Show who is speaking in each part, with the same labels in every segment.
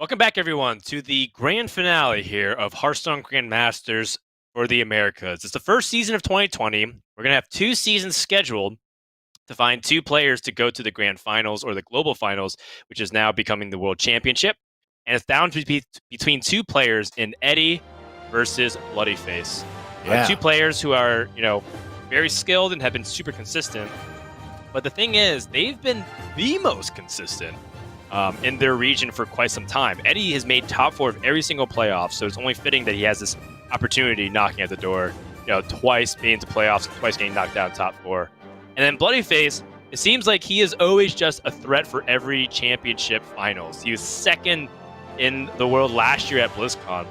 Speaker 1: Welcome back, everyone, to the grand finale here of Hearthstone Grandmasters for the Americas. It's the first season of 2020. We're going to have 2 seasons scheduled to find 2 players to go to the grand finals or the global finals, which is now becoming the world championship. And it's down to be between 2 players in Eddie versus bloodyface. Two
Speaker 2: Yeah.
Speaker 1: players who are, very skilled and have been super consistent. But the thing is, they've been the most consistent in their region for quite some time. Eddie has made top 4 of every single playoff, so it's only fitting that he has this opportunity knocking at the door. Twice being to playoffs, twice getting knocked down top 4. And then bloodyface, it seems like he is always just a threat for every championship finals. He was second in the world last year at BlizzCon,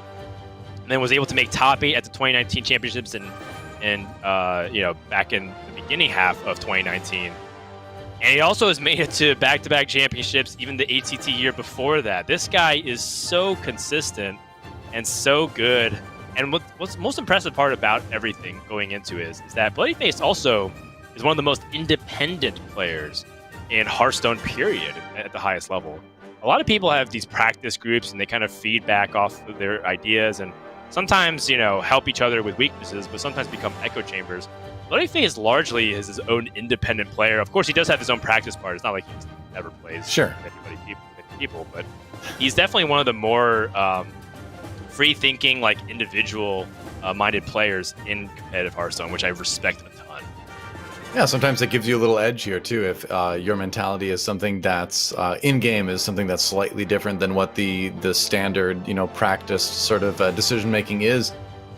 Speaker 1: and then was able to make top 8 at the 2019 championships and back in the beginning half of 2019. And he also has made it to back-to-back championships, even the ATT year before that. This guy is so consistent and so good. And what's most impressive part about everything going into is that bloodyface also is one of the most independent players in Hearthstone, period, at the highest level. A lot of people have these practice groups, and they kind of feed back off of their ideas and sometimes, help each other with weaknesses, but sometimes become echo chambers. Bloodyface largely is his own independent player. Of course, he does have his own practice part. It's not like he never plays
Speaker 2: Sure.
Speaker 1: with people, but he's definitely one of the more free-thinking, individual-minded players in competitive Hearthstone, which I respect a ton.
Speaker 2: Yeah, sometimes it gives you a little edge here too. If your mentality is something that's in game is something that's slightly different than what the standard practice sort of decision making is,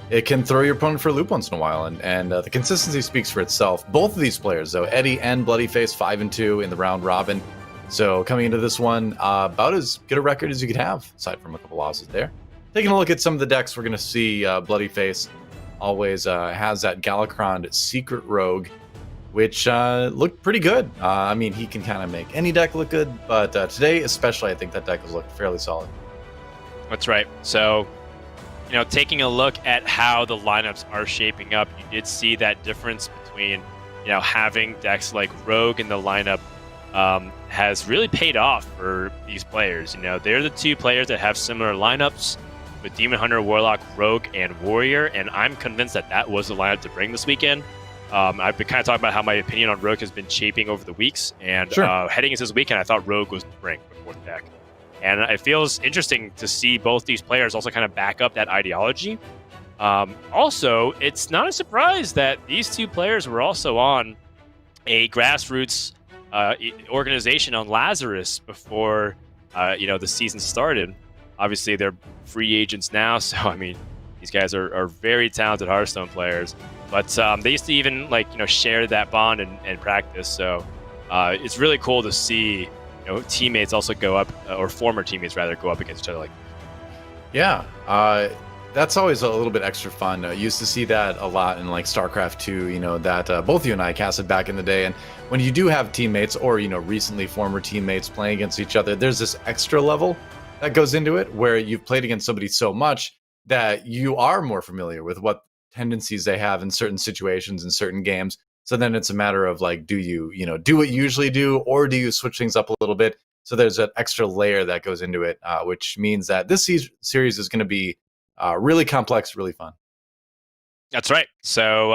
Speaker 2: it can throw your opponent for a loop once in a while. And the consistency speaks for itself. Both of these players, though, Eddie and bloodyface, 5-2 in the round robin. So coming into this one, about as good a record as you could have, aside from a couple losses there. Taking a look at some of the decks, we're going to see bloodyface always has that Galakrond Secret Rogue, which looked pretty good. I mean, he can kind of make any deck look good, but today especially, I think that deck has looked fairly solid.
Speaker 1: That's right. So, taking a look at how the lineups are shaping up, you did see that difference between, having decks like Rogue in the lineup has really paid off for these players. They're the 2 players that have similar lineups with Demon Hunter, Warlock, Rogue, and Warrior, and I'm convinced that was the lineup to bring this weekend. I've been kind of talking about how my opinion on Rogue has been shaping over the weeks, and
Speaker 2: Sure.
Speaker 1: heading into this weekend, I thought Rogue was the bring before the deck. And it feels interesting to see both these players also kind of back up that ideology. Also, it's not a surprise that these 2 players were also on a grassroots organization on Lazarus before the season started. Obviously, they're free agents now, so I mean, these guys are very talented Hearthstone players. But they used to even share that bond and practice. So it's really cool to see teammates also go up, or former teammates rather, go up against each other.
Speaker 2: Yeah, that's always a little bit extra fun. Used to see that a lot in StarCraft 2. That both you and I casted back in the day. And when you do have teammates or recently former teammates playing against each other, there's this extra level that goes into it where you've played against somebody so much that you are more familiar with what tendencies they have in certain situations in certain games. So then it's a matter of do you do what you usually do, or do you switch things up a little bit? So there's that extra layer that goes into it, which means that this series is going to be really complex, really fun.
Speaker 1: That's right. So,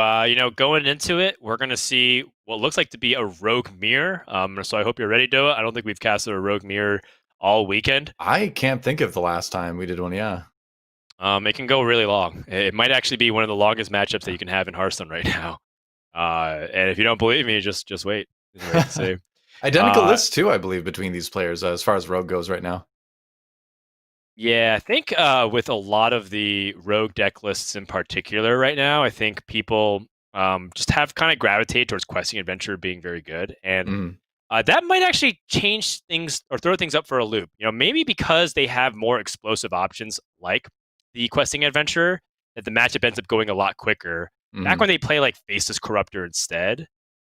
Speaker 1: going into it, we're going to see what looks like to be a Rogue Mirror. So I hope you're ready, Doa. I don't think we've casted a Rogue Mirror all weekend.
Speaker 2: I can't think of the last time we did one. Yeah.
Speaker 1: It can go really long. It might actually be one of the longest matchups that you can have in Hearthstone right now. And if you don't believe me, just wait. Just wait to see.
Speaker 2: Identical lists too, I believe, between these players as far as Rogue goes right now.
Speaker 1: Yeah, I think with a lot of the Rogue deck lists in particular right now, I think people just have kind of gravitated towards Questing Adventure being very good. And that might actually change things or throw things up for a loop. Maybe because they have more explosive options like the Questing Adventure, that the matchup ends up going a lot quicker. Back when they play Faceless Corruptor instead,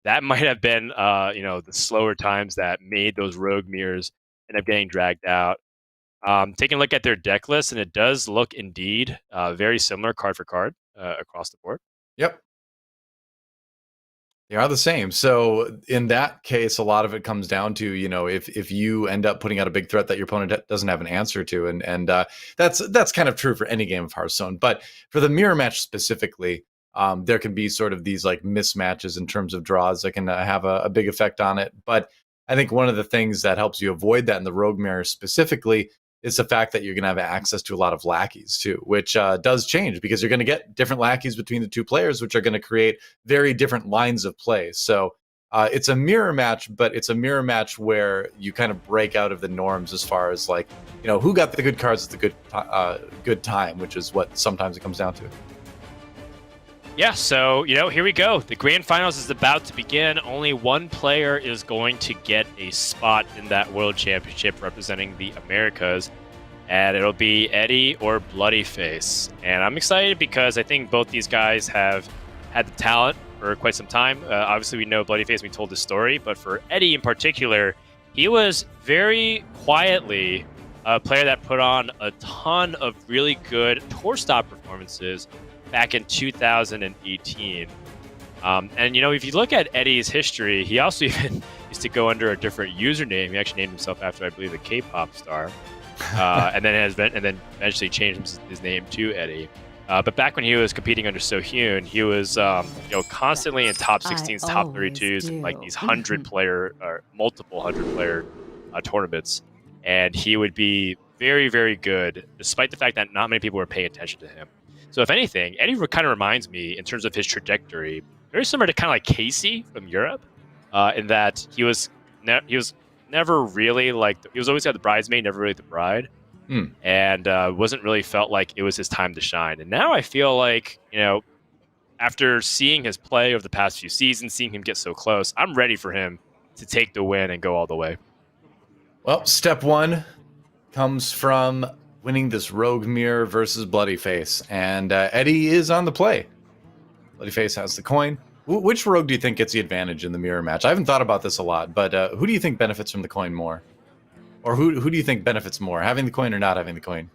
Speaker 1: that might have been the slower times that made those Rogue mirrors end up getting dragged out. Taking a look at their deck list, and it does look indeed very similar card for card across the board.
Speaker 2: Yep. They are the same. So in that case, a lot of it comes down to, if you end up putting out a big threat that your opponent doesn't have an answer to, and that's kind of true for any game of Hearthstone. But for the mirror match specifically, there can be sort of these like mismatches in terms of draws that can have a big effect on it. But I think one of the things that helps you avoid that in the Rogue Mirror specifically is the fact that you're going to have access to a lot of lackeys too, which does change because you're going to get different lackeys between the two players, which are going to create very different lines of play. So it's a mirror match, but it's a mirror match where you kind of break out of the norms as far as like, who got the good cards at the good time, which is what sometimes it comes down to.
Speaker 1: Yeah, so, here we go. The Grand Finals is about to begin. Only one player is going to get a spot in that World Championship representing the Americas, and it'll be Eddie or bloodyface. And I'm excited because I think both these guys have had the talent for quite some time. Obviously, we know bloodyface, we told his story, but for Eddie in particular, he was very quietly a player that put on a ton of really good tour stop performances back in 2018. And, if you look at Eddie's history, he also even used to go under a different username. He actually named himself after, I believe, a K-pop star. And then eventually changed his name to Eddie. But back when he was competing under Sohyun, he was constantly in top 16s, top 32s, and like these 100-player or multiple 100-player tournaments. And he would be very, very good, despite the fact that not many people were paying attention to him. So if anything, Eddie kind of reminds me, in terms of his trajectory, very similar to kind of like Casey from Europe, in that he was never really like, he was always had the bridesmaid, never really the bride, and wasn't really felt like it was his time to shine. And now I feel like, after seeing his play over the past few seasons, seeing him get so close, I'm ready for him to take the win and go all the way.
Speaker 2: Well, step one comes from winning this Rogue Mirror versus bloodyface, and Eddie is on the play. Bloodyface has the coin. Which rogue do you think gets the advantage in the mirror match? I haven't thought about this a lot, but who do you think benefits from the coin more? Or who do you think benefits more, having the coin or not having the coin?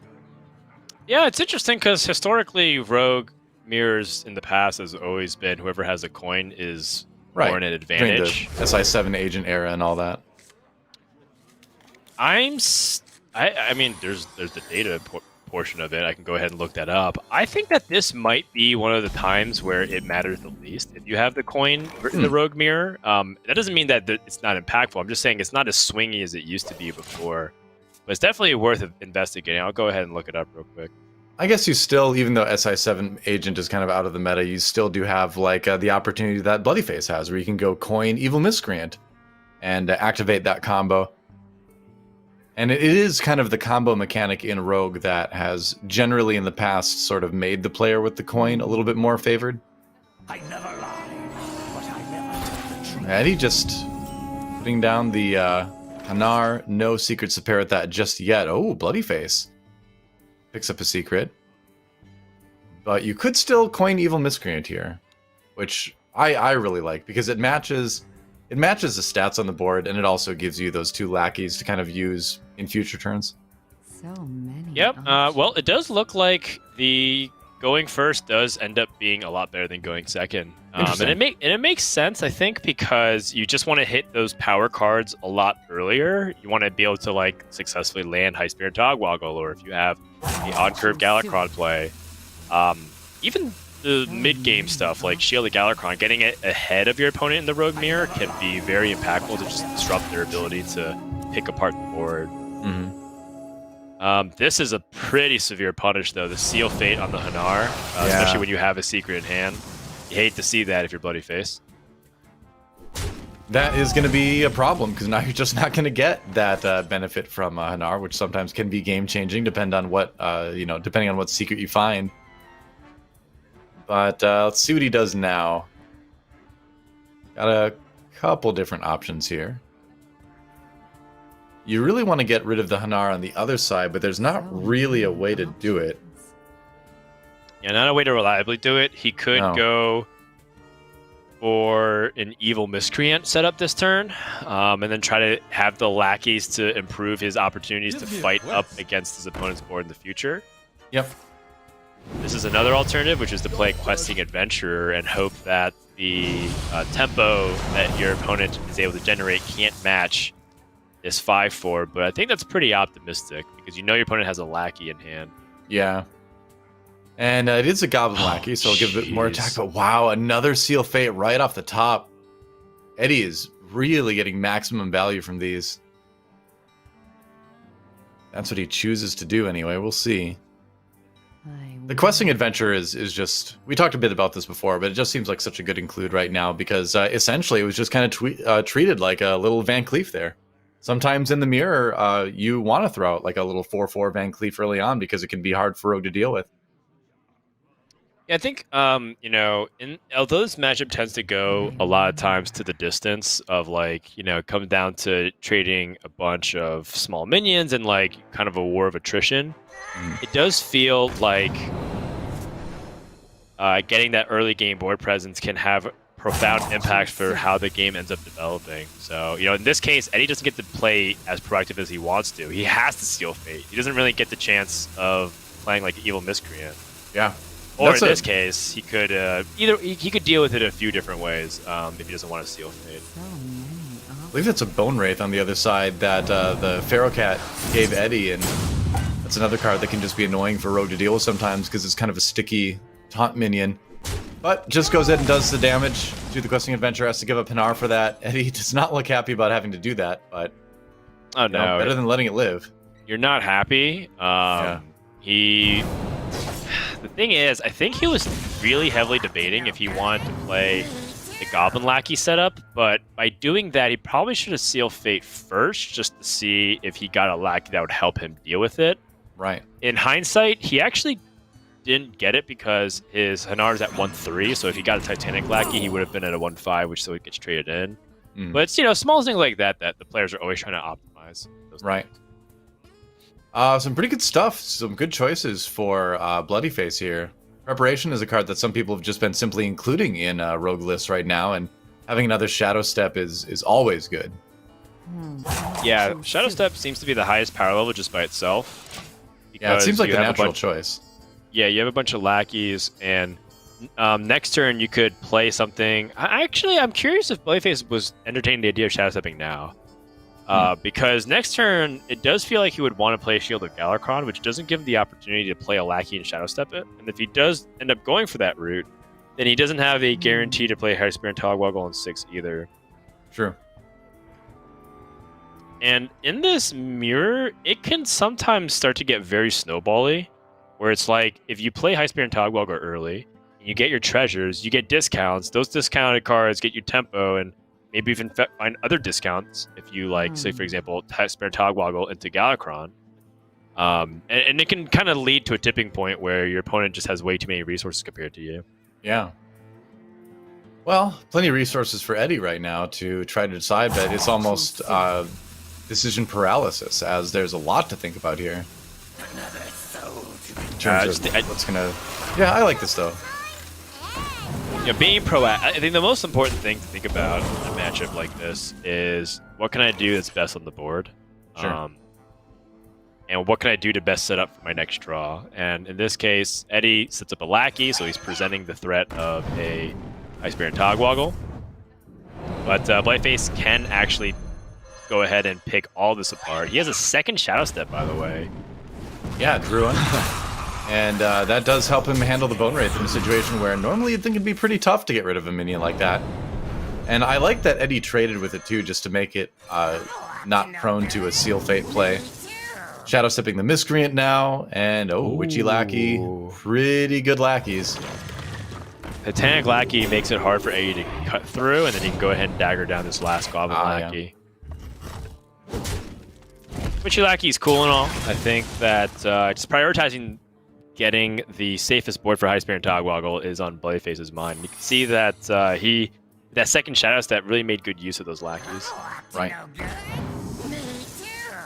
Speaker 1: Yeah, it's interesting because historically, Rogue Mirrors in the past has always been whoever has a coin is more in an advantage.
Speaker 2: The SI7 agent era and all that.
Speaker 1: I mean, there's the data portion of it. I can go ahead and look that up. I think that this might be one of the times where it matters the least. If you have the coin in the Rogue Mirror, that doesn't mean that it's not impactful. I'm just saying it's not as swingy as it used to be before. But it's definitely worth investigating. I'll go ahead and look it up real quick.
Speaker 2: I guess you still, even though SI7 agent is kind of out of the meta, you still do have like the opportunity that bloodyface has, where you can go coin evil miscreant and activate that combo. And it is kind of the combo mechanic in Rogue that has generally in the past sort of made the player with the coin a little bit more favored. I never lied, but I never took the truth. Eddie just putting down the Hanar, no secrets to pair with that just yet. Oh, bloodyface picks up a secret. But you could still coin evil miscreant here, which I really like because it matches the stats on the board, and it also gives you those two lackeys to kind of use in future turns.
Speaker 3: So many.
Speaker 1: Yep. Well, it does look like the going first does end up being a lot better than going second. And it makes sense, I think, because you just want to hit those power cards a lot earlier. You want to be able to like successfully land High Spirit Dogwoggle, or if you have the on curve Galakron play, even the mid-game stuff like Shield of Galakron, getting it ahead of your opponent in the Rogue Mirror can be very impactful to just disrupt their ability to pick apart the board. This is a pretty severe punish, though. The Seal Fate on the Hanar, especially when you have a secret in hand. You hate to see that if you're bloodyface.
Speaker 2: That is going to be a problem, because now you're just not going to get that benefit from Hanar, which sometimes can be game-changing, depending on what secret you find. But let's see what he does now. Got a couple different options here. You really want to get rid of the Hanar on the other side, but there's not really a way to do it.
Speaker 1: Yeah, not a way to reliably do it. He could go for an evil miscreant setup this turn, and then try to have the lackeys to improve his opportunities to fight up against his opponent's board in the future.
Speaker 2: Yep.
Speaker 1: This is another alternative, which is to play Questing Adventurer and hope that the tempo that your opponent is able to generate can't match this 5/4, but I think that's pretty optimistic because you know your opponent has a lackey in hand.
Speaker 2: Yeah. And it is a Goblin Lackey, so I'll give it more attack. But wow, another Seal Fate right off the top. Eddie is really getting maximum value from these. That's what he chooses to do anyway. We'll see. The questing adventure is just... We talked a bit about this before, but it just seems like such a good include right now because essentially it was just kind of treated like a little Van Cleef there. Sometimes in the mirror, you want to throw out like a little 4/4 Van Cleef early on because it can be hard for Rogue to deal with.
Speaker 1: Yeah, I think, although this matchup tends to go a lot of times to the distance of it comes down to trading a bunch of small minions and kind of a war of attrition, it does feel like getting that early game board presence can have profound impact for how the game ends up developing. So, in this case, Eddie doesn't get to play as proactive as he wants to. He has to Seal Fate. He doesn't really get the chance of playing like Evil Miscreant.
Speaker 2: Yeah.
Speaker 1: Or in this case, he could he could deal with it a few different ways if he doesn't want to Seal Fate.
Speaker 2: I believe it's a Bone Wraith on the other side that the Pharaoh Cat gave Eddie, and that's another card that can just be annoying for Rogue to deal with sometimes because it's kind of a sticky taunt minion. But just goes ahead and does the damage to the questing adventure, has to give up Pinar for that. Eddie does not look happy about having to do that, but better than letting it live.
Speaker 1: You're not happy. The thing is, I think he was really heavily debating if he wanted to play the Goblin Lackey setup, but by doing that, he probably should have sealed Fate first just to see if he got a Lackey that would help him deal with it.
Speaker 2: Right.
Speaker 1: In hindsight, he actually didn't get it because his Hanar is at 1/3, so if he got a Titanic Lackey, he would have been at a 1/5, which so he gets traded in. But it's, small things like that the players are always trying to optimize.
Speaker 2: Right. Some pretty good stuff. Some good choices for bloodyface here. Preparation is a card that some people have just been simply including in rogue lists right now, and having another Shadow Step is always good.
Speaker 1: Yeah, Shadow Step seems to be the highest power level just by itself.
Speaker 2: Yeah, it seems like the natural choice.
Speaker 1: Yeah, you have a bunch of lackeys, and next turn you could play something. I'm curious if bloodyface was entertaining the idea of Shadow Stepping now. Because next turn, it does feel like he would want to play Shield of Galakron, which doesn't give him the opportunity to play a Lackey and Shadow Step it. And if he does end up going for that route, then he doesn't have a guarantee to play High Spear and Togwaggle on 6 either.
Speaker 2: True.
Speaker 1: And in this mirror, it can sometimes start to get very snowbally, where it's like, if you play High Spear and Togwaggle early, and you get your treasures, you get discounts. Those discounted cards get you tempo, and maybe even find other discounts if you say, for example, Spear Togwaggle into Galakron. And it can kind of lead to a tipping point where your opponent just has way too many resources compared to you.
Speaker 2: Yeah. Well, plenty of resources for Eddie right now to try to decide, but it's almost decision paralysis, as there's a lot to think about here. In terms of what's gonna... Yeah, I like this though.
Speaker 1: Being proactive, I think the most important thing to think about in a matchup like this is what can I do that's best on the board?
Speaker 2: Sure.
Speaker 1: And what can I do to best set up for my next draw? And in this case, Eddie sets up a Lackey, so he's presenting the threat of a High Spear and Togwaggle. But bloodyface can actually go ahead and pick all this apart. He has a second Shadow Step, by the way.
Speaker 2: Yeah, Druin. And that does help him handle the Bone Wraith in a situation where normally you'd think it'd be pretty tough to get rid of a minion like that. And I like that Eddie traded with it too, just to make it not prone to a Seal Fate play. Shadow Stepping the Miscreant now, and Witchy Lackey. Pretty good lackeys.
Speaker 1: Titanic Lackey makes it hard for Eddie to cut through, and then he can go ahead and dagger down this last Goblin Lackey. Yeah. Witchy Lackey is cool and all. I think that just prioritizing getting the safest board for High Spear and Togwaggle is on bloodyface's mind. You can see that that second Shadow Step really made good use of those lackeys.
Speaker 2: Right.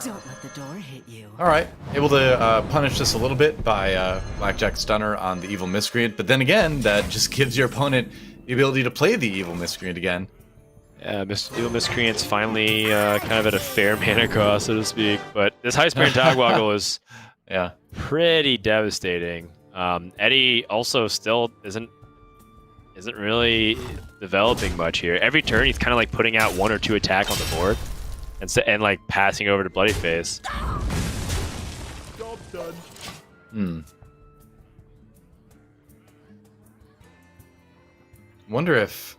Speaker 3: Don't let the door hit you.
Speaker 2: All right, able to punish this a little bit by Blackjack Stunner on the Evil Miscreant, but then again, that just gives your opponent the ability to play the Evil Miscreant again.
Speaker 1: Yeah, Evil Miscreant's finally kind of at a fair mana cost, so to speak, but this High Spear and Togwaggle is pretty devastating. Eddie also still isn't isn't really developing much here. Every turn, he's kind of like putting out 1 or 2 attack on the board, and like passing over to bloodyface.
Speaker 3: Job done.
Speaker 2: Wonder if,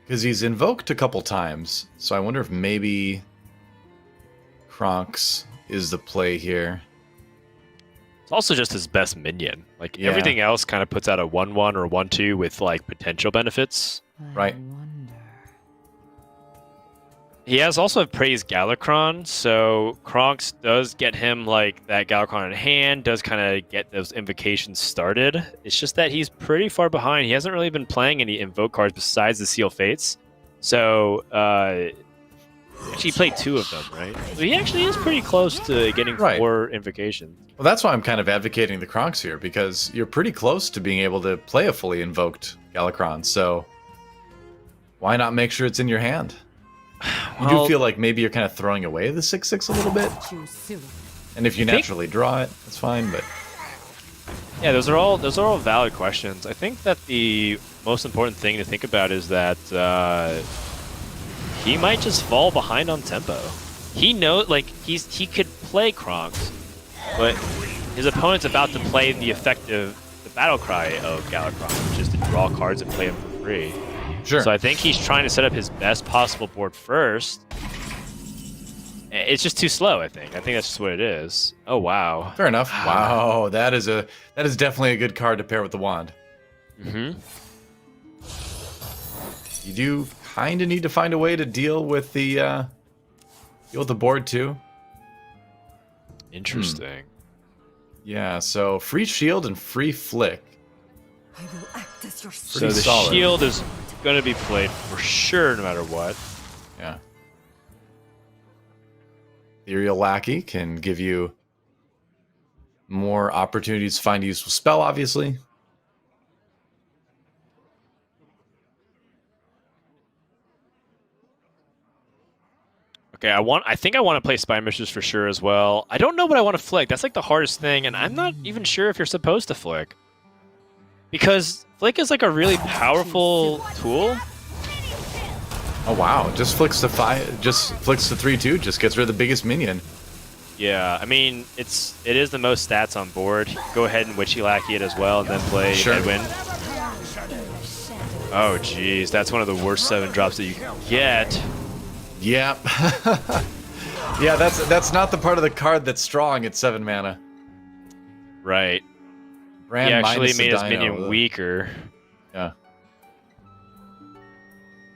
Speaker 2: because he's invoked a couple times, so I wonder if maybe Kronks is the play here.
Speaker 1: It's also just his best minion. Like
Speaker 2: Yeah.
Speaker 1: everything else kind of puts out a 1/1 or 1/2 with like potential benefits.
Speaker 2: Right.
Speaker 1: He has also praised Galakron, so Kronks does get him like that Galakron in hand, does kind of get those invocations started. It's just that he's pretty far behind. He hasn't really been playing any invoke cards besides the Seal Fates. So, actually played 2 of them, right? So he actually is pretty close to getting
Speaker 2: Right.
Speaker 1: 4 invocations.
Speaker 2: Well, that's why I'm kind of advocating the Kronks here, because you're pretty close to being able to play a fully invoked Galakron, so why not make sure it's in your hand? You
Speaker 1: Well,
Speaker 2: do feel like maybe you're kind of throwing away the 6/6 a little bit, and if you naturally draw it, that's fine. But
Speaker 1: yeah, those are all valid questions. I think that the most important thing to think about is that he might just fall behind on tempo. He knows, like he could play Kronks, but his opponent's about to play the battle cry of Galakron, which is to draw cards and play them for free.
Speaker 2: sure,
Speaker 1: So I think he's trying to set up his best possible board first. It's just too slow, I think. I think that's just what it is. Oh, wow.
Speaker 2: fair enough. Wow, that is definitely a good card to pair with the wand.
Speaker 1: Mm-hmm.
Speaker 2: You do kind of need to find a way to deal with the board too.
Speaker 1: Interesting.
Speaker 2: Yeah, so free shield and free flick.
Speaker 4: I will act as your
Speaker 1: So
Speaker 2: Pretty
Speaker 1: the
Speaker 2: solid.
Speaker 1: shield is going to be played for sure no matter what.
Speaker 2: Yeah. Ethereal Lackey can give you more opportunities to find a useful spell, obviously.
Speaker 1: Okay, I think I want to play Spy Mistress for sure as well. I don't know what I want to flick. That's like the hardest thing, and I'm not even sure if you're supposed to flick. Because flick is like a really powerful tool.
Speaker 2: Oh wow, just flicks to 5, just flicks to 3/2, just gets rid of the biggest minion.
Speaker 1: Yeah, I mean, it is the most stats on board. Go ahead and Witchy Lackey it as well, and then play
Speaker 2: Sure.
Speaker 1: Edwin. Oh, jeez, that's one of the worst 7 drops that you can get.
Speaker 2: Yeah. Yeah, that's not the part of the card that's strong at 7 mana.
Speaker 1: Right.
Speaker 2: Brand
Speaker 1: He actually
Speaker 2: minus the
Speaker 1: made his
Speaker 2: dino.
Speaker 1: minion weaker.
Speaker 2: Yeah.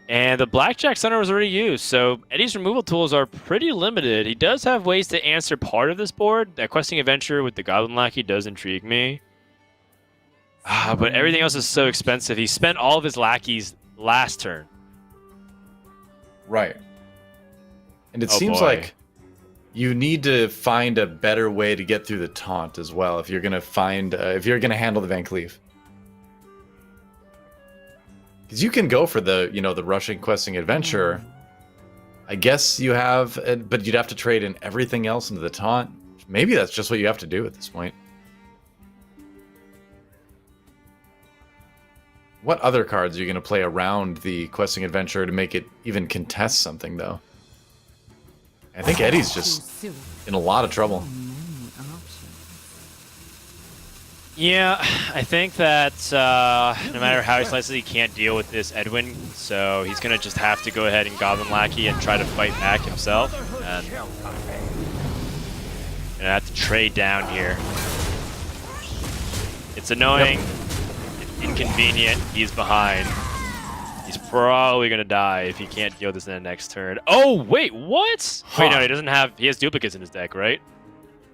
Speaker 1: And the Blackjack Center was already used, so Eddie's removal tools are pretty limited. He does have ways to answer part of this board. That Questing Adventure with the Goblin Lackey does intrigue me. But everything else is so expensive. He spent all of his lackeys last turn.
Speaker 2: Right. And it
Speaker 1: Oh,
Speaker 2: seems
Speaker 1: boy.
Speaker 2: like you need to find a better way to get through the taunt as well if you're gonna handle the Van Cleef. Because you can go for the rushing questing adventure. I guess you have, but you'd have to trade in everything else into the taunt. Maybe that's just what you have to do at this point. What other cards are you going to play around the questing adventure to make it even contest something, though? I think Eddie's just in a lot of trouble.
Speaker 1: Yeah, I think that no matter how he slices, he can't deal with this Edwin, so he's going to just have to go ahead and Goblin Lackey and try to fight back himself. And going to have to trade down here. It's annoying. It's inconvenient. He's behind. He's probably going to die if he can't deal with this in the next turn. Oh, wait, what? Wait, no, he doesn't have... He has duplicates in his deck, right?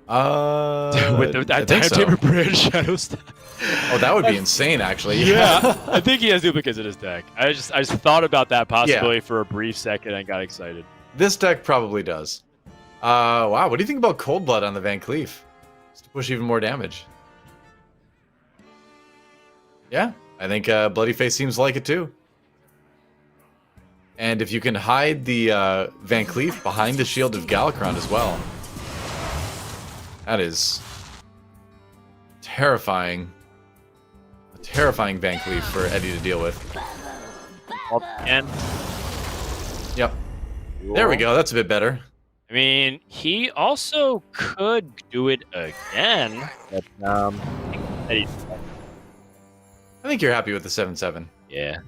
Speaker 1: With
Speaker 2: I think so.
Speaker 1: Tamer Bridge Shadow Stack.
Speaker 2: Oh, that would be insane, actually.
Speaker 1: Yeah, I think he has duplicates in his deck. I just thought about that possibility for a brief second and got excited.
Speaker 2: This deck probably does. Wow, what do you think about Cold Blood on the Van Cleef? Just to push even more damage. Yeah, I think Bloody Face seems like it too. And if you can hide the Van Cleef behind the Shield of Galakron as well, that is terrifying. terrifying Van Cleef for Eddie to deal with.
Speaker 1: And
Speaker 2: Yep. There we go. That's a bit better.
Speaker 1: I mean, he also could do it again. But, I
Speaker 2: think you're happy with the 7-7.
Speaker 1: Yeah.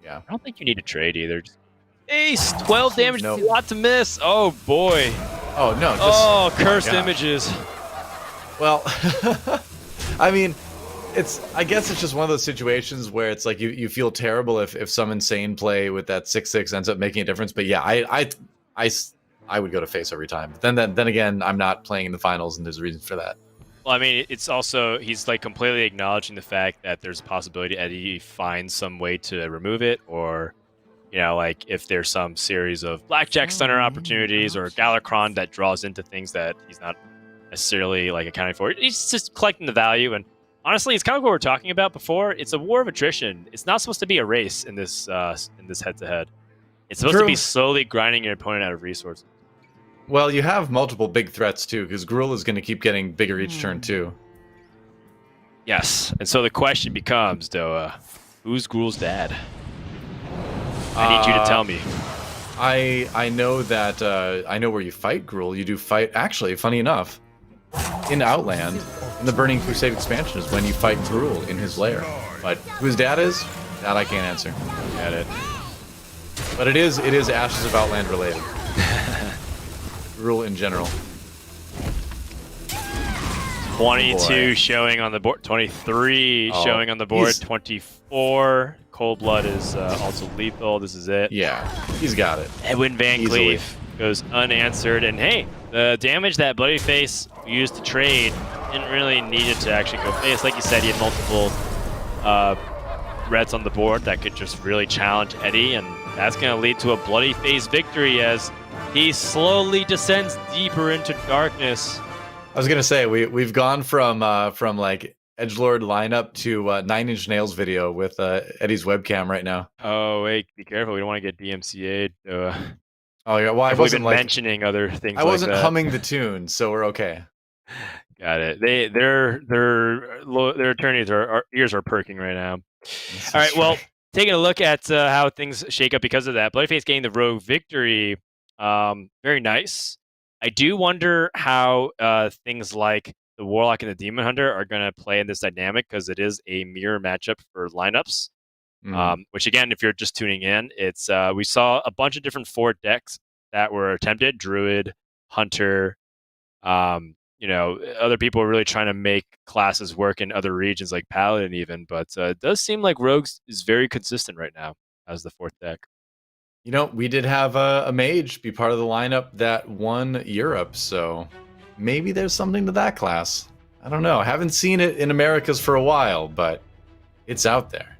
Speaker 2: Yeah.
Speaker 1: I don't think you need to trade either. Just ace, 12 damage,
Speaker 2: Nope.
Speaker 1: a lot to miss. Oh, boy.
Speaker 2: Oh, no. Just,
Speaker 1: Oh, cursed
Speaker 2: my God.
Speaker 1: images.
Speaker 2: Well, I mean, I guess it's just one of those situations where it's like you feel terrible if some insane play with that 6-6 ends up making a difference. But yeah, I would go to face every time. But then again, I'm not playing in the finals, and there's a reason for that.
Speaker 1: Well, I mean, it's also, he's like completely acknowledging the fact that there's a possibility Eddie finds some way to remove it, or, you know, like if there's some series of blackjack stunner opportunities or Galakron that draws into things that he's not necessarily like accounting for. He's just collecting the value, and honestly, it's kind of what we're talking about before. It's a war of attrition. It's not supposed to be a race in this head-to-head. It's supposed to be slowly grinding your opponent out of resources.
Speaker 2: Well, you have multiple big threats too, because Gruul is going to keep getting bigger each turn too.
Speaker 1: Yes, and so the question becomes, Doa, who's Gruul's dad? I need you to tell me.
Speaker 2: I know that I know where you fight Gruul. You do fight, actually, funny enough, in Outland, in the Burning Crusade expansion is when you fight Gruul in his lair. But who his dad is, that I can't answer.
Speaker 1: Got it.
Speaker 2: But it is Ashes of Outland related. Gruul in general.
Speaker 1: 22 showing on the board, 23 showing on the board, 24. Cold Blood is also lethal. This is it.
Speaker 2: Yeah, he's got it.
Speaker 1: Edwin Van Cleef goes unanswered, and hey, the damage that bloodyface used to trade didn't really need it to actually go face. Like you said, he had multiple threats on the board that could just really challenge Eddie, and that's going to lead to a bloodyface victory as he slowly descends deeper into darkness.
Speaker 2: I was gonna say we've gone from like edgelord lineup to 9 Inch Nails video with Eddie's webcam right now.
Speaker 1: Oh wait, be careful! We don't want to get DMCA'd.
Speaker 2: Oh yeah, well I wasn't
Speaker 1: like mentioning other things.
Speaker 2: I wasn't
Speaker 1: like that.
Speaker 2: humming the tune, so we're okay.
Speaker 1: Got it. Their attorneys our ears are perking right now. All right, well, taking a look at how things shake up because of that, bloodyface getting the rogue victory. Very nice. I do wonder how things like the Warlock and the Demon Hunter are going to play in this dynamic, because it is a mirror matchup for lineups. Which again, if you're just tuning in, it's we saw a bunch of different fort decks that were attempted: Druid, Hunter. You know, other people are really trying to make classes work in other regions like Paladin even, but it does seem like Rogues is very consistent right now as the fourth deck.
Speaker 2: You know, we did have a mage be part of the lineup that won Europe, so maybe there's something to that class. I don't know. I haven't seen it in Americas for a while, but it's out there.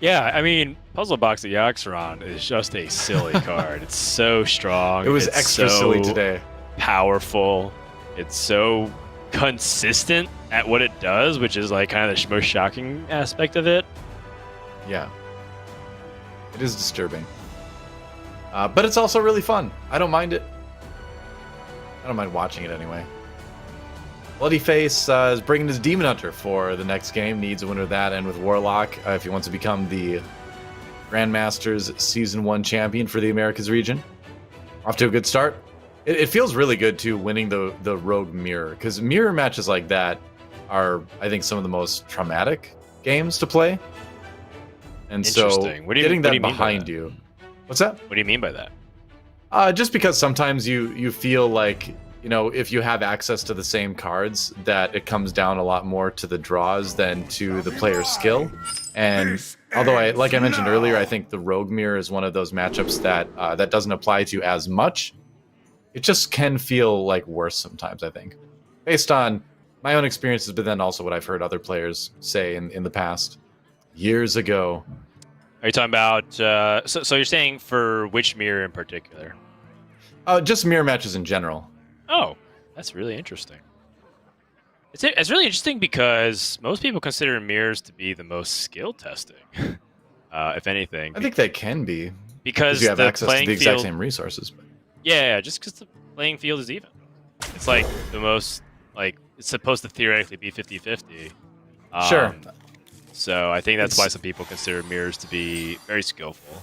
Speaker 1: Yeah, I mean, Puzzle Box of Yaxaron is just a silly card. It's so strong.
Speaker 2: It was
Speaker 1: it's
Speaker 2: extra
Speaker 1: so
Speaker 2: silly today.
Speaker 1: Powerful. It's so consistent at what it does, which is like kind of the most shocking aspect of it.
Speaker 2: Yeah. It is disturbing. But it's also really fun. I don't mind it. I don't mind watching it anyway. Bloodyface is bringing his Demon Hunter for the next game. Needs a winner of that, and with Warlock, if he wants to become the Grandmasters Season 1 champion for the Americas region. Off to a good start. It feels really good, too, winning the Rogue Mirror, because mirror matches like that are, I think, some of the most traumatic games to play. And so getting that behind you... What's that?
Speaker 1: What do you mean by that?
Speaker 2: Just because sometimes you feel like, you know, if you have access to the same cards, that it comes down a lot more to the draws than to the player's skill. And although, like I mentioned earlier, I think the Rogue Mirror is one of those matchups that that doesn't apply to as much. It just can feel like worse sometimes, I think. Based on my own experiences, but then also what I've heard other players say in the past. Years ago.
Speaker 1: Are you talking about... So you're saying for which mirror in particular?
Speaker 2: Just mirror matches in general.
Speaker 1: Oh, that's really interesting. It's really interesting because most people consider mirrors to be the most skill testing, if anything.
Speaker 2: I think they can be.
Speaker 1: Because
Speaker 2: you have
Speaker 1: the
Speaker 2: access to the exact same resources.
Speaker 1: Yeah, just because the playing field is even. It's like the most... Like, it's supposed to theoretically be 50-50.
Speaker 2: Sure.
Speaker 1: So I think that's why some people consider mirrors to be very skillful.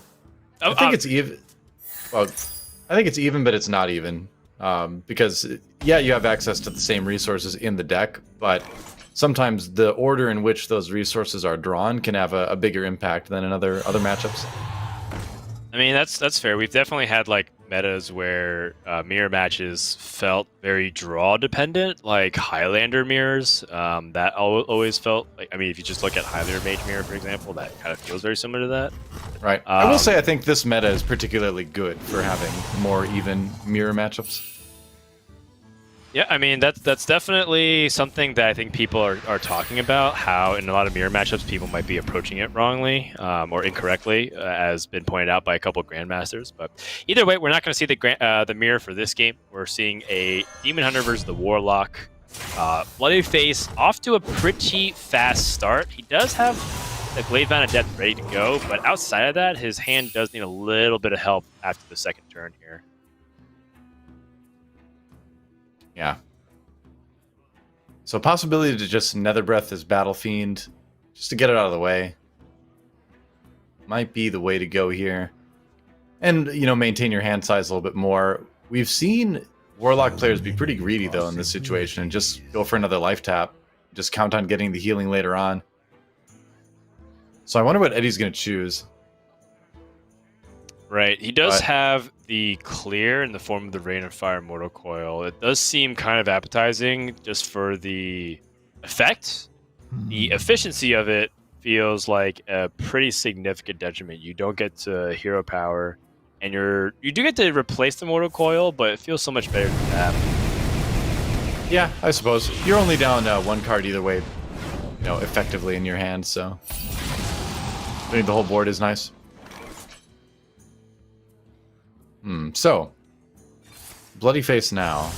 Speaker 2: I think it's even. Well, I think it's even, but it's not even. Because, yeah, you have access to the same resources in the deck, but sometimes the order in which those resources are drawn can have a bigger impact than in other matchups.
Speaker 1: I mean, that's fair. We've definitely had like metas where mirror matches felt very draw dependent, like Highlander mirrors. That always felt like, I mean, if you just look at Highlander Mage mirror, for example, that kind of feels very similar to that.
Speaker 2: Right. I will say I think this meta is particularly good for having more even mirror matchups.
Speaker 1: Yeah, I mean, that's definitely something that I think people are talking about, how in a lot of mirror matchups people might be approaching it wrongly or incorrectly, as been pointed out by a couple of Grandmasters. But either way, we're not going to see the mirror for this game. We're seeing a Demon Hunter versus the Warlock. bloodyface off to a pretty fast start. He does have the Gladebound of Death ready to go, but outside of that, his hand does need a little bit of help after the second turn here.
Speaker 2: Yeah. So possibility to just Nether Breath this Battle Fiend, just to get it out of the way, might be the way to go here. And, you know, maintain your hand size a little bit more. We've seen Warlock players be pretty greedy, though, in this situation, and just go for another life tap. Just count on getting the healing later on. So I wonder what Eddie's going to choose.
Speaker 1: Right. He does have the clear in the form of the Rain of Fire Mortal Coil. It does seem kind of appetizing just for the effect. The efficiency of it feels like a pretty significant detriment. You don't get to hero power, and you do get to replace the Mortal Coil, but it feels so much better than that.
Speaker 2: Yeah, I suppose. You're only down one card either way, you know, effectively in your hand, so I think the whole board is nice. So, bloodyface now.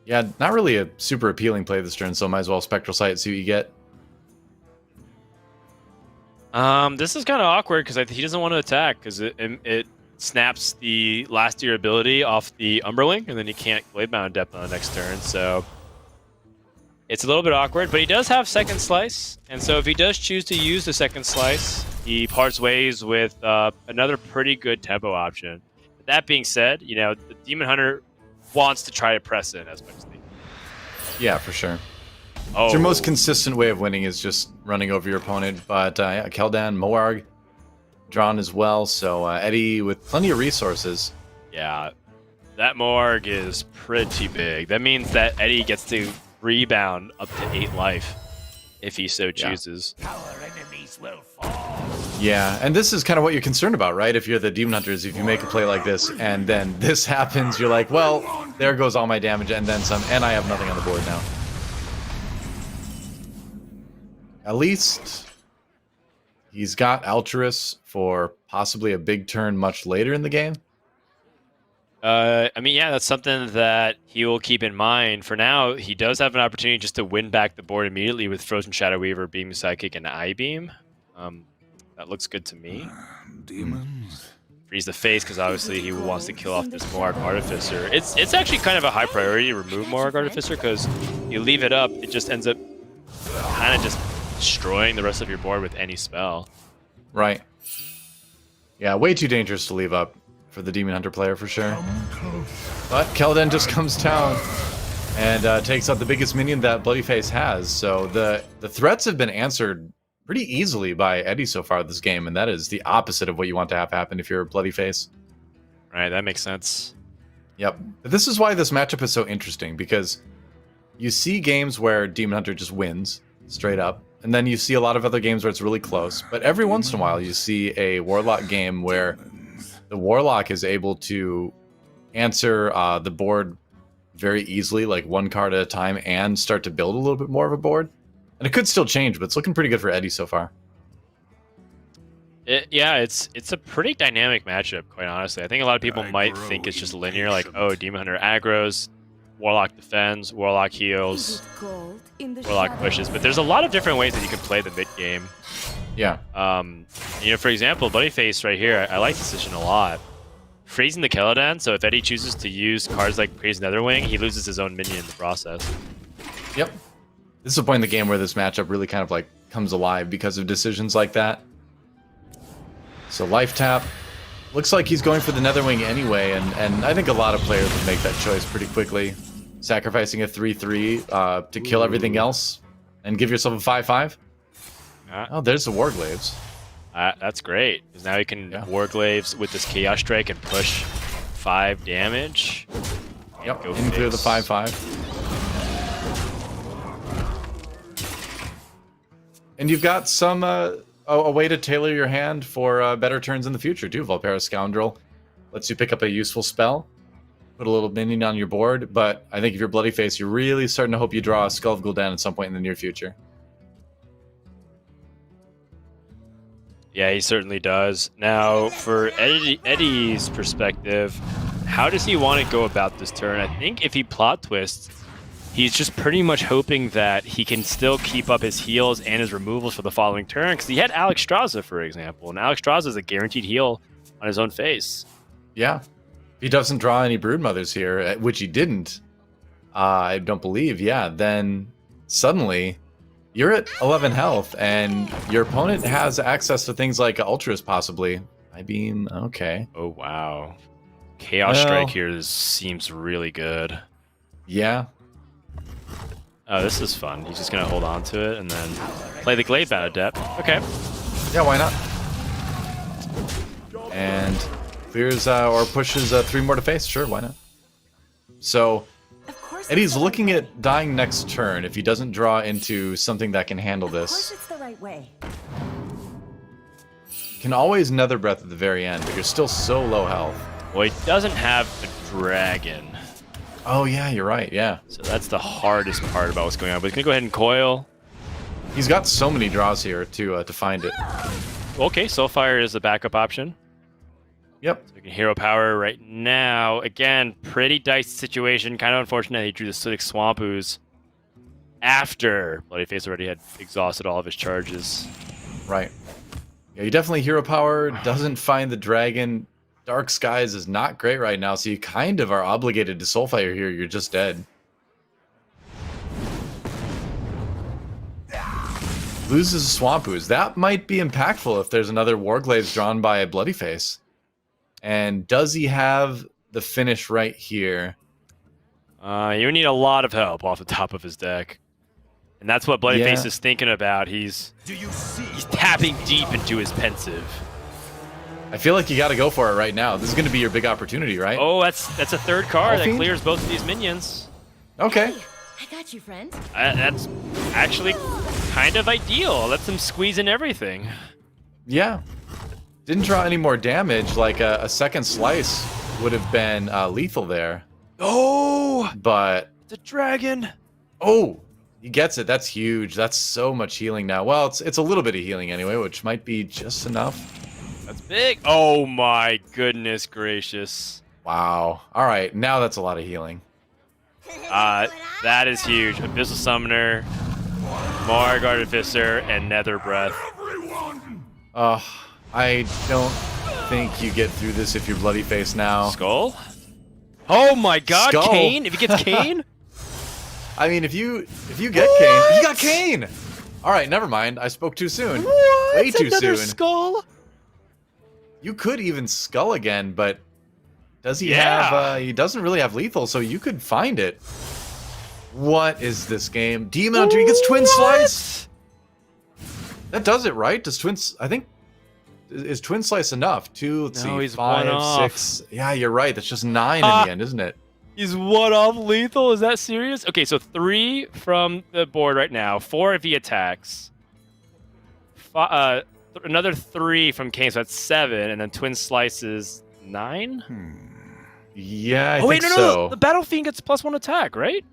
Speaker 2: Yeah, not really a super appealing play this turn, so might as well Spectral Sight, see what you get.
Speaker 1: This is kind of awkward because he doesn't want to attack because it snaps the last year ability off the Umberling, and then he can't Gladebound Depth on the next turn, so it's a little bit awkward, but he does have Second Slice, and so if he does choose to use the Second Slice, he parts ways with another pretty good tempo option. But that being said, you know, the Demon Hunter wants to try to press in as much as they can.
Speaker 2: Yeah, for sure.
Speaker 1: Oh.
Speaker 2: It's your most consistent way of winning is just running over your opponent, but yeah, Keldan, Moarg drawn as well, so Eddie with plenty of resources.
Speaker 1: Yeah, that Moarg is pretty big. That means that Eddie gets to rebound up to 8 life if he so chooses.
Speaker 3: Our enemies will fall.
Speaker 2: Yeah, and this is kind of what you're concerned about, right? If you're the Demon Hunters, if you make a play like this and then this happens, you're like, well, there goes all my damage and then some, and I have nothing on the board now. At least he's got Altruis for possibly a big turn much later in the game.
Speaker 1: I mean, yeah, that's something that he will keep in mind. For now, he does have an opportunity just to win back the board immediately with Frozen Shadow Weaver, Beam Psychic, and Eye Beam. That looks good to me.
Speaker 3: Demons.
Speaker 1: Freeze the face, because obviously he wants to kill off this Moarg Artificer. It's actually kind of a high priority to remove Moarg Artificer, because you leave it up, it just ends up kind of just destroying the rest of your board with any spell.
Speaker 2: Right. Yeah, way too dangerous to leave up for the Demon Hunter player for sure. But Keldan just comes down and takes out the biggest minion that bloodyface has. So the threats have been answered pretty easily by Eddie so far this game, and that is the opposite of what you want to have happen if you're a bloodyface.
Speaker 1: Right, that makes sense.
Speaker 2: Yep. This is why this matchup is so interesting, because you see games where Demon Hunter just wins straight up, and then you see a lot of other games where it's really close, but every once in a while you see a Warlock game where the Warlock is able to answer the board very easily, like one card at a time, and start to build a little bit more of a board. And it could still change, but it's looking pretty good for Eddie so far.
Speaker 1: Yeah, it's a pretty dynamic matchup, quite honestly. I think a lot of people might think it's just linear, like, oh, Demon Hunter aggroes, Warlock defends, Warlock heals, Warlock pushes. But there's a lot of different ways that you can play the mid game.
Speaker 2: Yeah.
Speaker 1: You know, for example, bloodyface right here, I like this decision a lot. Freezing the Keldan, so if Eddie chooses to use cards like Praise Netherwing, he loses his own minion in the process.
Speaker 2: Yep. This is a point in the game where this matchup really kind of like comes alive because of decisions like that. So life tap. Looks like he's going for the Netherwing anyway, and I think a lot of players would make that choice pretty quickly. Sacrificing a 3-3 to kill everything else and give yourself a 5-5. Oh, there's the Warglaives.
Speaker 1: That's great, because now he can Warglaives with this Chaos Strike and push 5 damage.
Speaker 2: Yep, in through the 5-5. And you've got some a way to tailor your hand for better turns in the future too. Volpera Scoundrel lets you pick up a useful spell, put a little minion on your board, but I think if you're Bloodyface, you're really starting to hope you draw a Skull of Gul'dan at some point in the near future.
Speaker 1: Yeah, he certainly does. Now, for Eddie's perspective, how does he want to go about this turn? I think if he plot twists, he's just pretty much hoping that he can still keep up his heals and his removals for the following turn, because he had Alex Straza, for example, and Alex Straza is a guaranteed heal on his own face.
Speaker 2: Yeah. If he doesn't draw any Broodmothers here, which he didn't, I don't believe, then suddenly you're at 11 health, and your opponent has access to things like Ultras, possibly. I mean, okay.
Speaker 1: Oh, wow. Chaos Strike here seems really good.
Speaker 2: Yeah.
Speaker 1: Oh, this is fun. He's just going to hold on to it and then play the Glaive Bat Adept. Okay.
Speaker 2: Yeah, why not? And clears or pushes 3 more to face. Sure, why not? So, Eddie's looking at dying next turn if he doesn't draw into something that can handle this.
Speaker 4: Of course it's the right way.
Speaker 2: Can always Nether Breath at the very end, but you're still so low health.
Speaker 1: Well, he doesn't have a dragon.
Speaker 2: Oh, yeah, you're right, yeah.
Speaker 1: So that's the hardest part about what's going on. But he's going to go ahead and coil.
Speaker 2: He's got so many draws here to find it.
Speaker 1: Okay, Soulfire is the backup option.
Speaker 2: Yep.
Speaker 1: So we can hero power right now. Again, pretty dicey situation. Kind of unfortunate he drew the Acidic Swamp Ooze after Bloodyface already had exhausted all of his charges.
Speaker 2: Right. Yeah, you definitely hero power, doesn't find the dragon. Dark Skies is not great right now, so you kind of are obligated to Soulfire here. You're just dead. Loses a Swamp Ooze. That might be impactful if there's another Warglaives drawn by a Bloodyface. And does he have the finish right here?
Speaker 1: You need a lot of help off the top of his deck. And that's what Bloodyface is thinking about. He's tapping deep into his pensive.
Speaker 2: I feel like you got to go for it right now. This is going to be your big opportunity, right?
Speaker 1: Oh, that's a third card that
Speaker 2: Fiend?
Speaker 1: clears both of these minions.
Speaker 2: Okay.
Speaker 4: I got you, friend.
Speaker 1: That's actually kind of ideal. Lets him squeeze in everything.
Speaker 2: Yeah. Didn't draw any more damage. Like a second slice would have been lethal there.
Speaker 1: Oh!
Speaker 2: But...
Speaker 1: The dragon!
Speaker 2: Oh! He gets it. That's huge. That's so much healing now. Well, it's a little bit of healing anyway, which might be just enough.
Speaker 1: That's big. Oh my goodness gracious.
Speaker 2: Wow. All right. Now that's a lot of healing.
Speaker 1: That is huge. Abyssal Summoner, Marg Artificer, and Nether Breath.
Speaker 2: I don't think you get through this if you're Bloodyface now.
Speaker 1: Skull? Oh my god,
Speaker 2: Skull.
Speaker 1: Kane? If he gets Kane?
Speaker 2: I mean, if you get Kane, you got Kane. All right, never mind. I spoke too soon.
Speaker 1: What?
Speaker 2: Way too
Speaker 1: Another
Speaker 2: soon.
Speaker 1: Skull?
Speaker 2: You could even Skull again, but does he
Speaker 1: Yeah.
Speaker 2: have? He doesn't really have lethal, so you could find it. What is this game? Demon Hunter, he gets Twin Slice. That does it, right? Does I think is Twin Slice enough? 2, let's
Speaker 1: No,
Speaker 2: see,
Speaker 1: he's
Speaker 2: 5,
Speaker 1: one off.
Speaker 2: 6. Yeah, you're right. That's just 9 in the end, isn't it?
Speaker 1: He's one off lethal? Is that serious? Okay, so 3 from the board right now. 4 if he attacks. Another 3 from Kane, so that's 7, and then Twin Slice is 9?
Speaker 2: Yeah, I
Speaker 1: Oh wait,
Speaker 2: think
Speaker 1: no,
Speaker 2: so.
Speaker 1: the Battle Fiend gets +1 attack, right?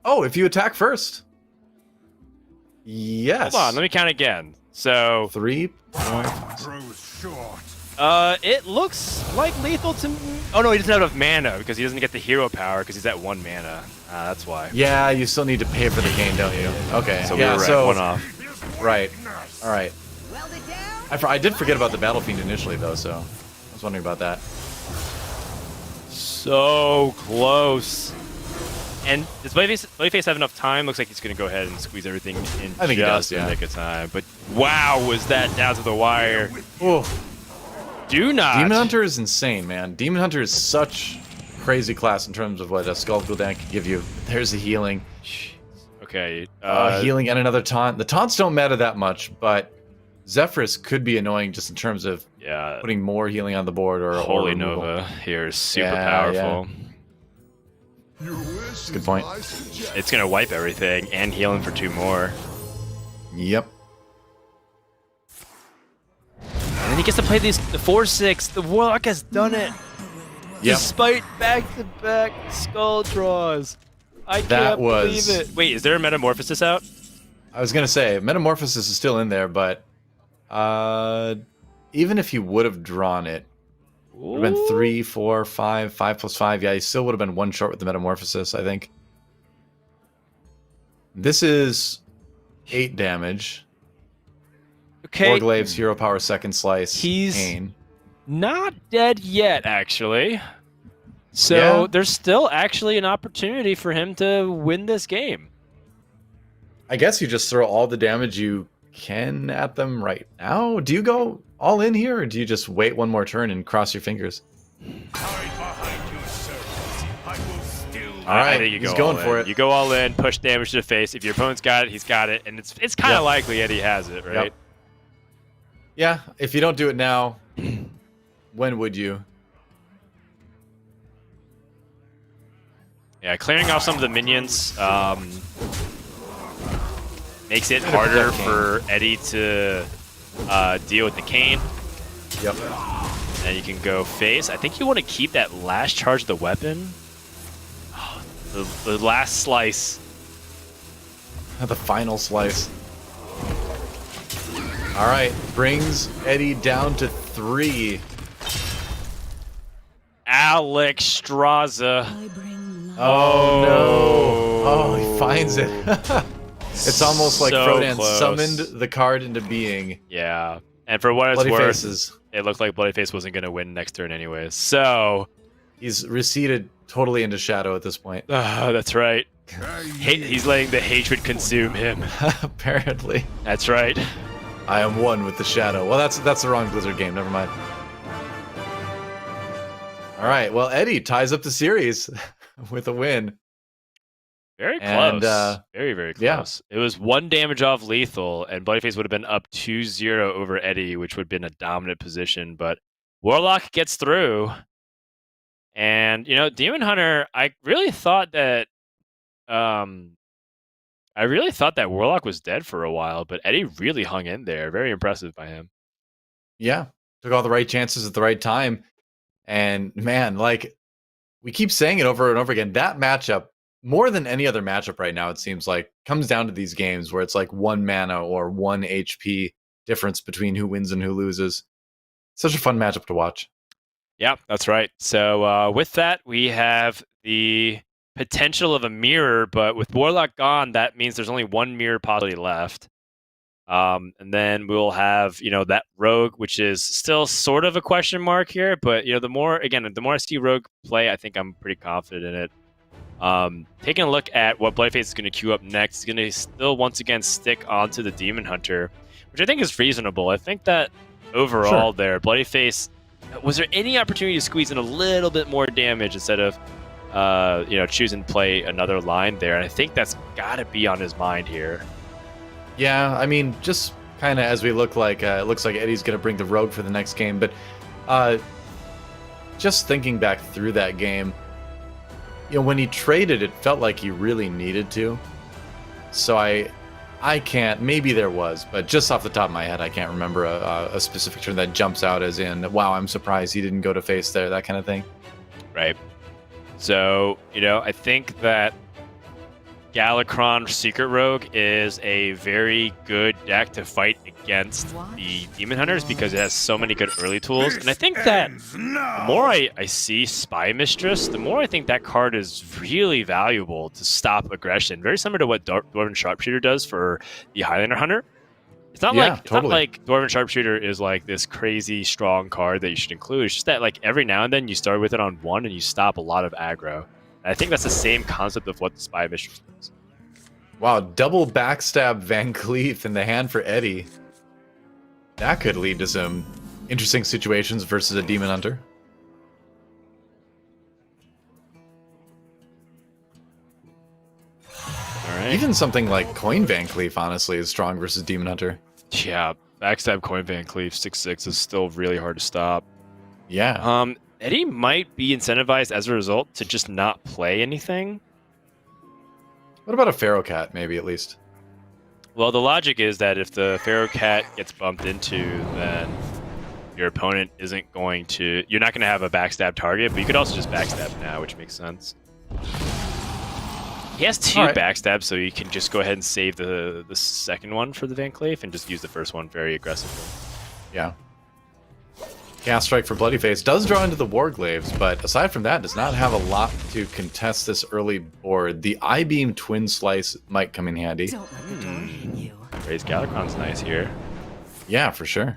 Speaker 2: Oh, if you attack first. Yes.
Speaker 1: Hold on, let me count again. So
Speaker 2: 3.
Speaker 3: Grows short.
Speaker 1: it looks like lethal to me. Oh no, he doesn't have enough mana because he doesn't get the hero power because he's at 1 mana. That's why.
Speaker 2: Yeah, you still need to pay for the cane, don't you? Okay.
Speaker 1: So
Speaker 2: yeah,
Speaker 1: we were
Speaker 2: so
Speaker 1: at 1 off.
Speaker 2: right. All right. I did forget about the Battle Fiend initially, though, so I was wondering about that.
Speaker 1: So close. And does bloodyface have enough time? Looks like he's going to go ahead and squeeze everything in
Speaker 2: I think he does,
Speaker 1: in
Speaker 2: yeah.
Speaker 1: the nick of time. But wow, was that down to the wire?
Speaker 2: Oh,
Speaker 1: Do not.
Speaker 2: Demon Hunter is insane, man. Demon Hunter is such crazy class in terms of what a Skull Gul'dan can give you. There's the healing.
Speaker 1: Okay.
Speaker 2: Healing and another taunt. The taunts don't matter that much, but Zephyrus could be annoying just in terms of putting more healing on the board or
Speaker 1: Holy
Speaker 2: removal.
Speaker 1: Nova here is super powerful.
Speaker 2: That's a good point.
Speaker 1: It's going to wipe everything and heal him for 2 more.
Speaker 2: Yep.
Speaker 1: And then he gets to play the 4/6. The Warlock has done it.
Speaker 2: Yep.
Speaker 1: Despite back-to-back skull draws. I can't believe it. Wait, is there a Metamorphosis out?
Speaker 2: I was going to say, Metamorphosis is still in there, but even if he would have drawn it, it would have been 3, 4, 5, 5 plus 5. Yeah, he still would have been 1 short with the Metamorphosis, I think. This is 8 damage.
Speaker 1: Okay.
Speaker 2: Orglave's Hero Power Second Slice.
Speaker 1: He's
Speaker 2: Pain.
Speaker 1: not dead yet, actually. So there's still actually an opportunity for him to win this game.
Speaker 2: I guess you just throw all the damage you can at them right now. Do you go all in here, or do you just wait one more turn and cross your fingers? All right,
Speaker 1: I think you
Speaker 2: he's
Speaker 1: go
Speaker 2: going
Speaker 1: all
Speaker 2: for
Speaker 1: in.
Speaker 2: it.
Speaker 1: You go all in, push damage to the face. If your opponent's got it, he's got it, and it's kind of likely Eddie has it, right?
Speaker 2: Yep. Yeah, if you don't do it now, when would you?
Speaker 1: Yeah, clearing off some of the minions makes it harder for Eddie to deal with the cane.
Speaker 2: Yep.
Speaker 1: And you can go face. I think you want to keep that last charge of the weapon. Oh, the last slice.
Speaker 2: The final slice. All right, brings Eddie down to 3.
Speaker 1: Alex Straza.
Speaker 2: Oh no! Oh, he finds it. It's almost like
Speaker 1: So
Speaker 2: Frodan
Speaker 1: close.
Speaker 2: summoned the card into being.
Speaker 1: Yeah. And for what it's
Speaker 2: Bloody
Speaker 1: worth,
Speaker 2: Faces.
Speaker 1: it looked like Bloodyface wasn't going to win next turn anyways. So,
Speaker 2: He's receded totally into shadow at this point.
Speaker 1: that's right. He's letting the hatred consume him.
Speaker 2: Apparently.
Speaker 1: That's right.
Speaker 2: I am one with the shadow. Well, that's the wrong Blizzard game. Never mind. All right. Well, Eddie ties up the series with a win.
Speaker 1: Very
Speaker 2: And,
Speaker 1: close. Very, very close.
Speaker 2: yeah.
Speaker 1: It was 1 damage off lethal, and Bloodyface would have been up 2-0 over Eddie, which would have been a dominant position. But Warlock gets through. And, Demon Hunter, I really thought that Warlock was dead for a while, but Eddie really hung in there. Very impressive by him.
Speaker 2: Yeah. Took all the right chances at the right time. And man, like we keep saying it over and over again, that matchup, more than any other matchup right now, it seems like, comes down to these games where it's like 1 mana or 1 HP difference between who wins and who loses. Such a fun matchup to watch.
Speaker 1: Yeah, that's right. So with that, we have the potential of a mirror, but with Warlock gone, that means there's only 1 mirror possibly left. And then we'll have, that Rogue, which is still sort of a question mark here, but, the more I see Rogue play, I think I'm pretty confident in it. Taking a look at what Bloodyface is going to queue up next, he's going to still once again stick onto the Demon Hunter, which I think is reasonable. I think that overall there, Bloodyface, was there any opportunity to squeeze in a little bit more damage instead of, choosing to play another line there? And I think that's got to be on his mind here.
Speaker 2: Yeah, I mean, just kind of as we look like, it looks like Eddie's going to bring the Rogue for the next game. But just thinking back through that game, when he traded, it felt like he really needed to. So I can't, maybe there was, but just off the top of my head, I can't remember a specific turn that jumps out as in, wow, I'm surprised he didn't go to face there, that kind of thing.
Speaker 1: Right. So, I think that Galakron Secret Rogue is a very good deck to fight against the Demon Hunters because it has so many good early tools. And I think that the more I see Spy Mistress, the more I think that card is really valuable to stop aggression. Very similar to what Dwarven Sharpshooter does for the Highlander Hunter. It's not
Speaker 2: Yeah,
Speaker 1: it's not like Dwarven Sharpshooter is like this crazy strong card that you should include. It's just that like every now and then you start with it on 1 and you stop a lot of aggro. I think that's the same concept of what the Spy Mistress is.
Speaker 2: Wow, double backstab Van Cleef in the hand for Eddie. That could lead to some interesting situations versus a Demon Hunter.
Speaker 1: All right.
Speaker 2: Even something like Coin Van Cleef, honestly, is strong versus Demon Hunter.
Speaker 1: Yeah, backstab Coin Van Cleef 6/6 is still really hard to stop.
Speaker 2: Yeah.
Speaker 1: Eddie might be incentivized as a result to just not play anything.
Speaker 2: What about a Pharaoh Cat, maybe, at least?
Speaker 1: Well, the logic is that if the Pharaoh Cat gets bumped into, then your opponent isn't going to... You're not going to have a backstab target, but you could also just backstab now, which makes sense. He has 2 backstabs, so you can just go ahead and save the second one for the Van Cleef and just use the first one very aggressively.
Speaker 2: Yeah. Gas Strike for Bloodyface does draw into the Warglaves, but aside from that, does not have a lot to contest this early board. The I-Beam Twin Slice might come in handy.
Speaker 4: Don't let the door hit you.
Speaker 1: Raise Galakrond's nice here.
Speaker 2: Yeah, for sure.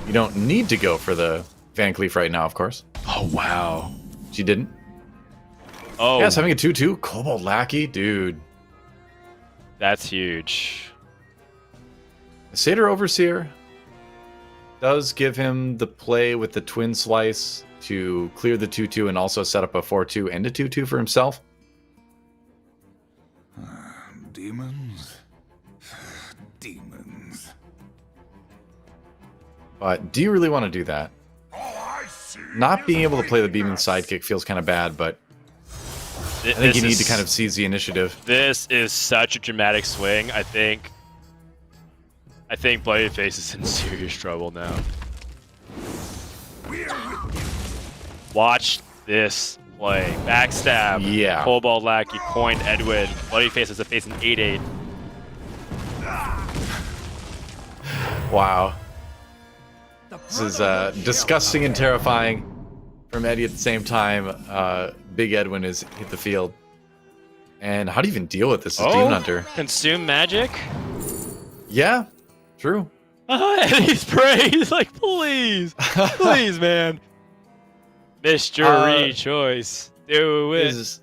Speaker 2: You don't need to go for the Van Cleef right now, of course.
Speaker 1: Oh, wow.
Speaker 2: She didn't.
Speaker 1: Oh,
Speaker 2: Yes, having a 2/2 Cobalt Lackey, dude.
Speaker 1: that's huge.
Speaker 2: Satyr Overseer does give him the play with the Twin Slice to clear the 2/2 and also set up a 4/2 and a 2/2 for himself.
Speaker 3: Demons. Demons.
Speaker 2: But do you really want to do that?
Speaker 3: All I see
Speaker 2: Not being able to play the Beaming Sidekick feels kind of bad, but I think you need to kind of seize the initiative.
Speaker 1: This is such a dramatic swing. I think Bloodyface is in serious trouble now. Watch this play. Backstab.
Speaker 2: Yeah.
Speaker 1: Cobalt Lackey, coined Edwin. Bloodyface has to face an 8/8.
Speaker 2: Wow. This is disgusting and terrifying from Eddie at the same time. Big Edwin has hit the field. And how do you even deal with this as Demon Hunter?
Speaker 1: Consume magic?
Speaker 2: Yeah, true.
Speaker 1: Eddie's prey. He's like, please. Please, man. Mystery choice. Do it.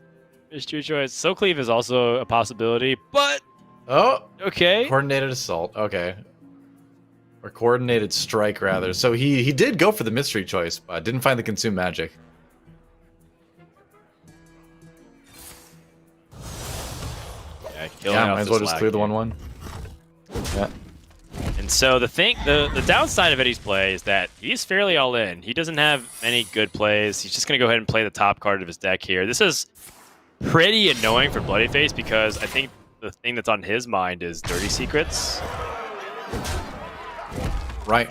Speaker 1: Mystery choice. Soul Cleave is also a possibility, but
Speaker 2: Oh,
Speaker 1: okay.
Speaker 2: coordinated assault. Okay. Or coordinated strike, rather. So he did go for the mystery choice, but didn't find the consume magic.
Speaker 1: Yeah,
Speaker 2: Might as well just clear the 1/1. Yeah.
Speaker 1: And so the downside of Eddie's play is that he's fairly all in. He doesn't have any good plays. He's just going to go ahead and play the top card of his deck here. This is pretty annoying for Bloodyface because I think the thing that's on his mind is Dirty Secrets.
Speaker 2: Right.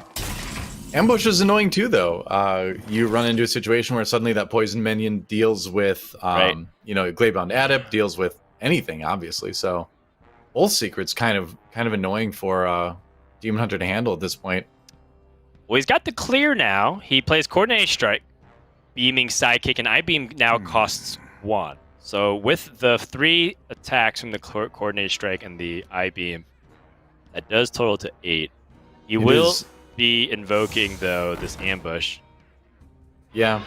Speaker 2: Ambush is annoying too, though. You run into a situation where suddenly that poison minion deals with, Gladebound Adept, deals with anything, obviously. So both secrets kind of annoying for Demon Hunter to handle at this point.
Speaker 1: Well, he's got the clear now. He plays Coordinated Strike, Beaming Sidekick, and I-Beam now costs 1. So with the 3 attacks from the Coordinated Strike and the I-Beam, that does total to 8. He will be invoking, though, this ambush.
Speaker 2: Yeah.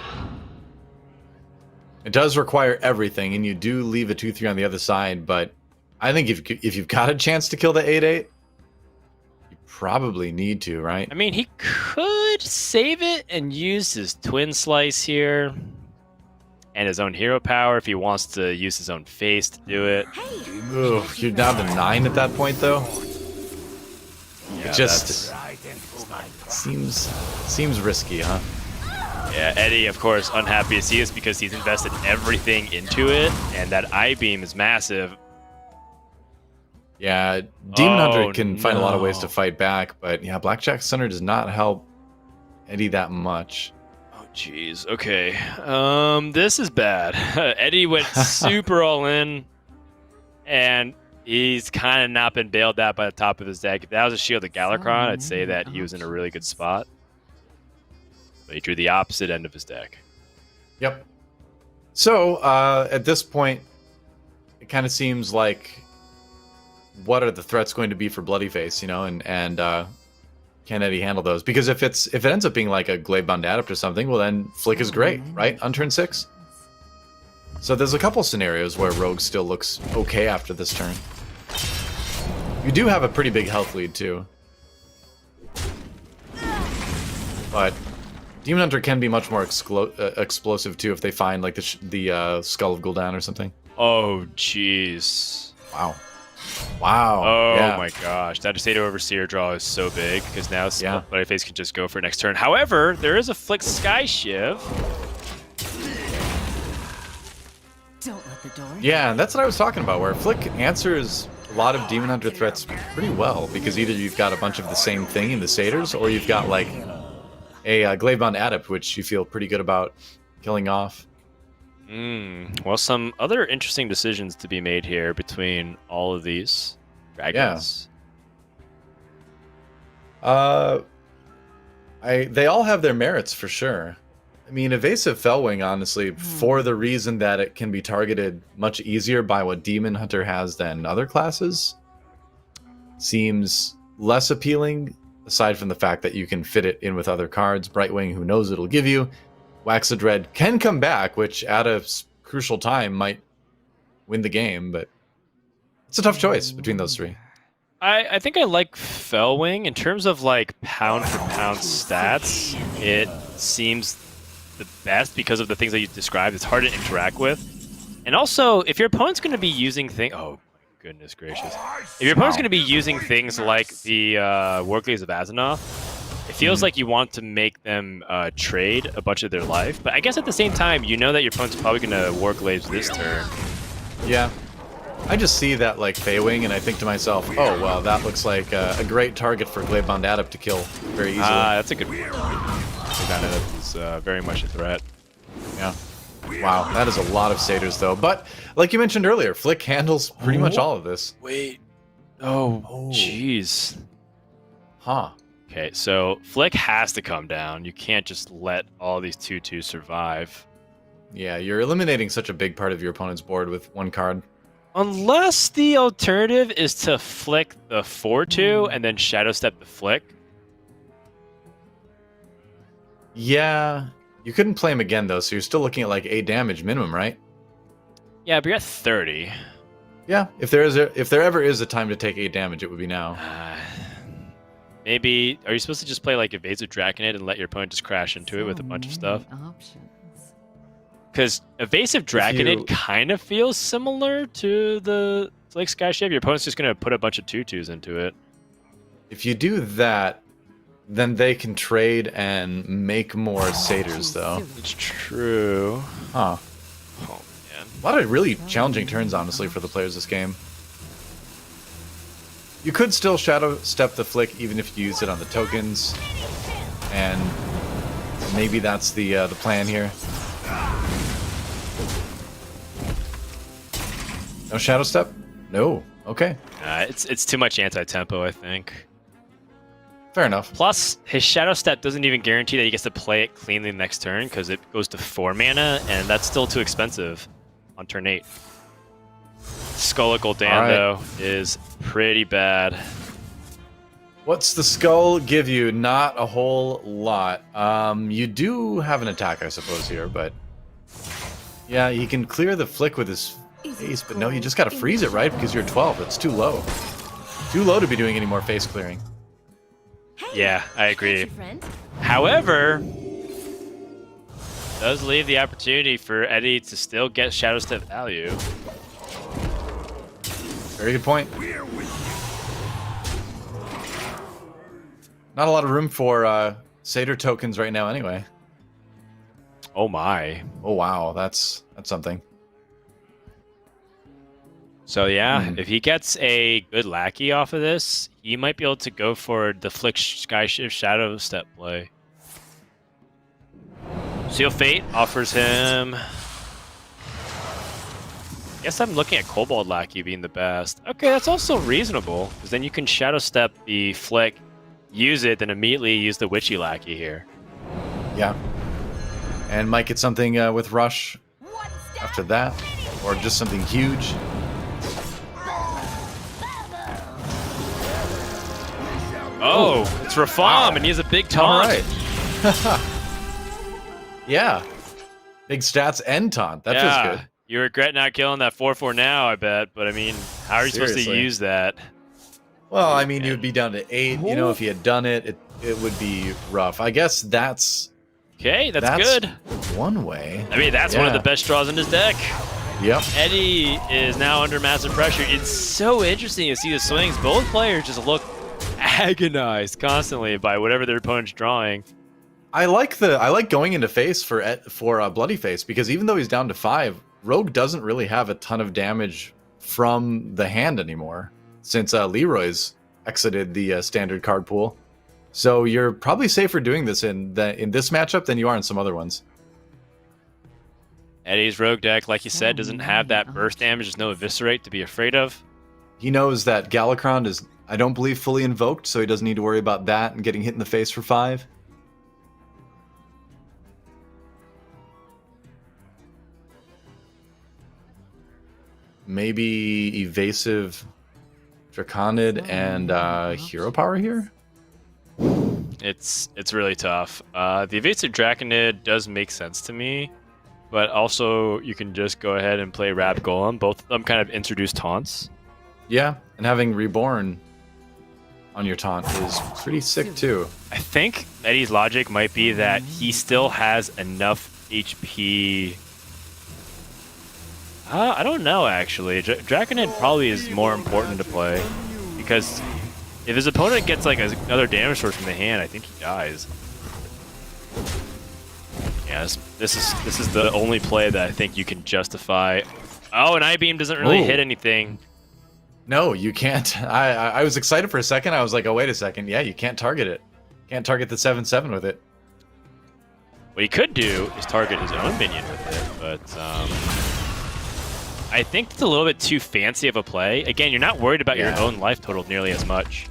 Speaker 2: It does require everything, and you do leave a 2/3 on the other side, but I think if you've got a chance to kill the 8/8, you probably need to, right?
Speaker 1: I mean, he could save it and use his Twin Slice here and his own hero power if he wants to use his own face to do it.
Speaker 2: Ugh, you're down to 9 at that point, though.
Speaker 1: Yeah,
Speaker 2: It just seems risky, huh?
Speaker 1: Yeah, Eddie, of course, unhappy to see this because he's invested everything into it, and that I-Beam is massive.
Speaker 2: Yeah, Demon Hunter can find a lot of ways to fight back, but yeah, Blackjack Center does not help Eddie that much.
Speaker 1: Oh, jeez. Okay. This is bad. Eddie went super all in, and he's kind of not been bailed out by the top of his deck. If that was a Shield of Galakrond, I'd say that he was in a really good spot. But he drew the opposite end of his deck.
Speaker 2: Yep. So, at this point, it kind of seems like what are the threats going to be for Bloodyface, and can Eddie handle those? Because if it ends up being like a Gladebound Adept or something, well then Flick is great, right? On turn 6? So there's a couple scenarios where Rogue still looks okay after this turn. You do have a pretty big health lead too. But Demon Hunter can be much more explosive too if they find like the Skull of Gul'dan or something.
Speaker 1: Oh, jeez.
Speaker 2: Wow. Wow.
Speaker 1: Oh
Speaker 2: yeah.
Speaker 1: my gosh. That Sato Overseer draw is so big because now
Speaker 2: Yeah.
Speaker 1: Bloodyface can just go for next turn. However, there is a Flick Sky Shiv.
Speaker 4: Don't let the door.
Speaker 2: Yeah, that's what I was talking about, where Flick answers a lot of Demon Hunter threats pretty well, because either you've got a bunch of the same thing in the Satyrs, or you've got like a Glavebound Adept, which you feel pretty good about killing off.
Speaker 1: Well, some other interesting decisions to be made here between all of these dragons.
Speaker 2: They all have their merits for sure. I mean, Evasive Fellwing, honestly, for the reason that it can be targeted much easier by what Demon Hunter has than other classes, seems less appealing, aside from the fact that you can fit it in with other cards. Brightwing, who knows it'll give you. Waxadread can come back, which at a crucial time might win the game, but it's a tough choice between those three.
Speaker 1: I think I like Fellwing. In terms of like pound for pound stats, it seems the best because of the things that you described. It's hard to interact with. And also, if your opponent's going to be using things... Oh, my goodness gracious. If your opponent's going to be using things like the Warglaives of Azzinoth, it feels like you want to make them trade a bunch of their life. But I guess at the same time, you know that your opponent's probably going to Warglaives this turn.
Speaker 2: Yeah. I just see that like Feywing, and I think to myself, oh, well, that looks like a great target for Glavebound Adept to kill very easily.
Speaker 1: That's a good one. Glavebound Adept is very much a threat.
Speaker 2: Yeah. Wow, that is a lot of Satyrs, though. But, like you mentioned earlier, Flick handles pretty much all of this.
Speaker 1: Wait. Oh, jeez.
Speaker 2: Huh.
Speaker 1: Okay, so Flick has to come down. You can't just let all these 2/2s survive.
Speaker 2: Yeah, you're eliminating such a big part of your opponent's board with one card.
Speaker 1: Unless the alternative is to flick the 4/2 and then Shadow Step the Flick.
Speaker 2: Yeah, you couldn't play him again, though, so you're still looking at like 8 damage minimum, right?
Speaker 1: Yeah, but you're at 30.
Speaker 2: Yeah, if there ever is a time to take 8 damage, it would be now.
Speaker 1: Maybe, are you supposed to just play like Evasive Draconid and let your opponent just crash into it with a bunch of stuff?
Speaker 4: Options.
Speaker 1: Because Evasive Draconid kind of feels similar to the like Sky Shiv. Your opponent's just going to put a bunch of 2/2s into it.
Speaker 2: If you do that, then they can trade and make more Satyrs, though.
Speaker 1: It's true.
Speaker 2: Huh.
Speaker 1: Oh, man.
Speaker 2: A lot of really challenging turns, honestly, for the players this game. You could still Shadow Step the Flick even if you use it on the tokens, and maybe that's the plan here. No Shadow Step? No. Okay.
Speaker 1: It's too much anti-tempo, I think.
Speaker 2: Fair enough.
Speaker 1: Plus, his Shadow Step doesn't even guarantee that he gets to play it cleanly next turn, because it goes to 4 mana, and that's still too expensive on turn 8. Skull of Gul'dan, though, is pretty bad.
Speaker 2: What's the Skull give you? Not a whole lot. You do have an attack, I suppose, here, but... Yeah, he can clear the Flick with his face, but no, you just gotta freeze it, right? Because you're 12. It's too low. Too low to be doing any more face clearing.
Speaker 1: Yeah, I agree.
Speaker 4: Got you, friend.
Speaker 1: However, does leave the opportunity for Eddie to still get Shadow Step value.
Speaker 2: Very good point. Not a lot of room for Satyr tokens right now anyway.
Speaker 1: Oh my.
Speaker 2: Oh wow, that's something.
Speaker 1: So yeah, if he gets a good lackey off of this, he might be able to go for the Flick Sky Shift Shadow Step play. Seal Fate offers him... Guess I'm looking at Kobold Lackey being the best. Okay, that's also reasonable, because then you can Shadow Step the Flick, use it, then immediately use the Witchy Lackey here.
Speaker 2: Yeah. And might get something with Rush after that, or just something huge.
Speaker 1: Oh, it's Rafam, and he has a big taunt.
Speaker 2: All right. Yeah. Big stats and taunt. That feels good.
Speaker 1: You regret not killing that 4-4 now, I bet. But I mean, how are you supposed to
Speaker 2: Seriously.
Speaker 1: use that?
Speaker 2: Well, I mean, you'd be down to 8. You know, if he had done it, it would be rough. I guess that's
Speaker 1: Okay, that's good.
Speaker 2: one way.
Speaker 1: I mean, that's one of the best draws in his deck.
Speaker 2: Yep.
Speaker 1: Eddie is now under massive pressure. It's so interesting to see the swings. Both players just look agonized constantly by whatever their opponent's drawing.
Speaker 2: I like going into face for bloody face, because even though he's down to 5, Rogue doesn't really have a ton of damage from the hand anymore, since Leroy's exited the standard card pool. So you're probably safer doing this in this matchup than you are in some other ones.
Speaker 1: Eddie's Rogue deck, like you said, doesn't have that burst damage. There's no Eviscerate to be afraid of.
Speaker 2: He knows that Galakron is, I don't believe, fully invoked, so he doesn't need to worry about that and getting hit in the face for 5. Maybe evasive Draconid and hero power here?
Speaker 1: It's really tough. The evasive Draconid does make sense to me, but also you can just go ahead and play Rab Golem. Both of them kind of introduce taunts.
Speaker 2: Yeah, and having Reborn on your taunt is pretty sick too.
Speaker 1: I think Eddie's logic might be that he still has enough HP. I don't know, actually. Draconid probably is more important to play, because if his opponent gets like another damage source from the hand, I think he dies. Yeah, this is the only play that I think you can justify. Oh, an I-Beam doesn't really hit anything.
Speaker 2: No, you can't. I was excited for a second. I was like, oh, wait a second. Yeah, you can't target it. Can't target the 7/7 with it.
Speaker 1: What he could do is target his own minion with it, but I think it's a little bit too fancy of a play. Again, you're not worried about your own life total nearly as much.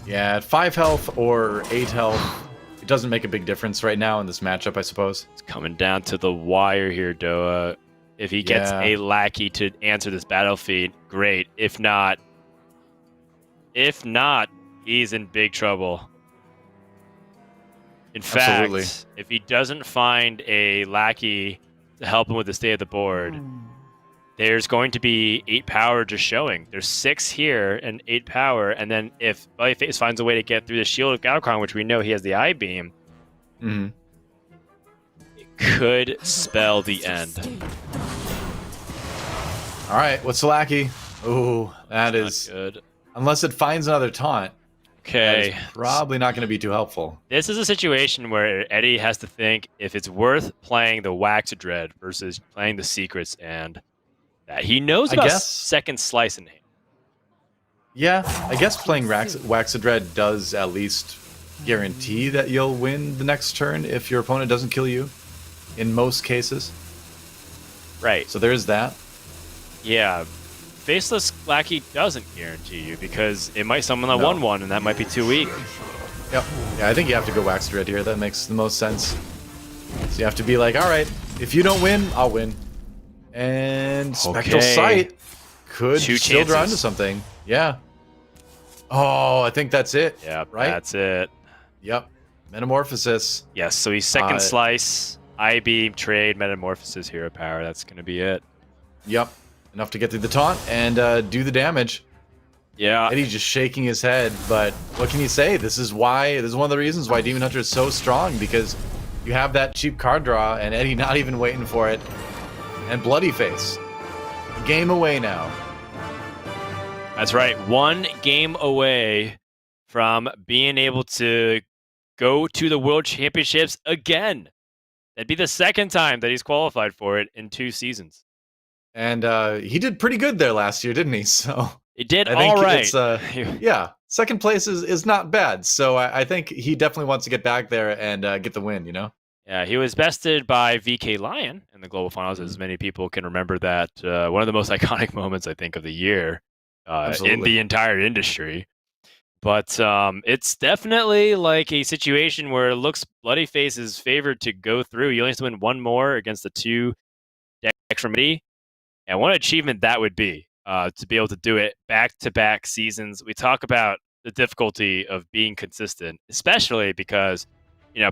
Speaker 2: Yeah, at 5 health or 8 health, it doesn't make a big difference right now in this matchup, I suppose.
Speaker 1: It's coming down to the wire here, Doa. If he gets a lackey to answer this battle feed, great. If not, he's in big trouble. In fact, if he doesn't find a lackey to help him with the state of the board, there's going to be 8 power just showing. There's 6 here and 8 power, and then if bloodyface finds a way to get through the shield of Galakron, which we know he has the I-Beam, it could spell the end.
Speaker 2: All right, what's the lackey? Ooh, that is
Speaker 1: good.
Speaker 2: Unless it finds another taunt.
Speaker 1: Okay.
Speaker 2: That is probably not going to be too helpful.
Speaker 1: This is a situation where Eddie has to think if it's worth playing the Wax Dread versus playing the Secrets, and that he knows about second slice in hand.
Speaker 2: Yeah, I guess playing Waxadread does at least guarantee that you'll win the next turn if your opponent doesn't kill you, in most cases.
Speaker 1: Right.
Speaker 2: So there's that.
Speaker 1: Yeah. Faceless Lackey doesn't guarantee you, because it might summon a 1/1, and that might be too weak.
Speaker 2: Yep. Yeah, I think you have to go Waxadread here. That makes the most sense. So you have to be like, all right, if you don't win, I'll win. And Spectral Sight could still draw into something. Yeah. Oh, I think that's it.
Speaker 1: Yep,
Speaker 2: right?
Speaker 1: That's it.
Speaker 2: Yep. Metamorphosis.
Speaker 1: Yes, so he's second slice, I-Beam, trade, Metamorphosis, hero power. That's going to be it.
Speaker 2: Yep. Enough to get through the taunt and do the damage.
Speaker 1: Yeah.
Speaker 2: Eddie's just shaking his head, but what can you say? This is one of the reasons why Demon Hunter is so strong, because you have that cheap card draw and Eddie not even waiting for it. And bloodyface. Game away now.
Speaker 1: That's right. 1 game away from being able to go to the World Championships again. That'd be the second time that he's qualified for it in 2 seasons.
Speaker 2: And he did pretty good there last year, didn't he? So
Speaker 1: he did all right.
Speaker 2: Yeah, second place is not bad. So I think he definitely wants to get back there and get the win, you know?
Speaker 1: Yeah, he was bested by VK Lion in the Global Finals, as many people can remember that. One of the most iconic moments, I think, of the year in the entire industry. But it's definitely like a situation where it looks Bloodyface is favored to go through. You only have to win 1 more against the 2 decks from Eddie. And what an achievement that would be, to be able to do it back-to-back seasons. We talk about the difficulty of being consistent, especially because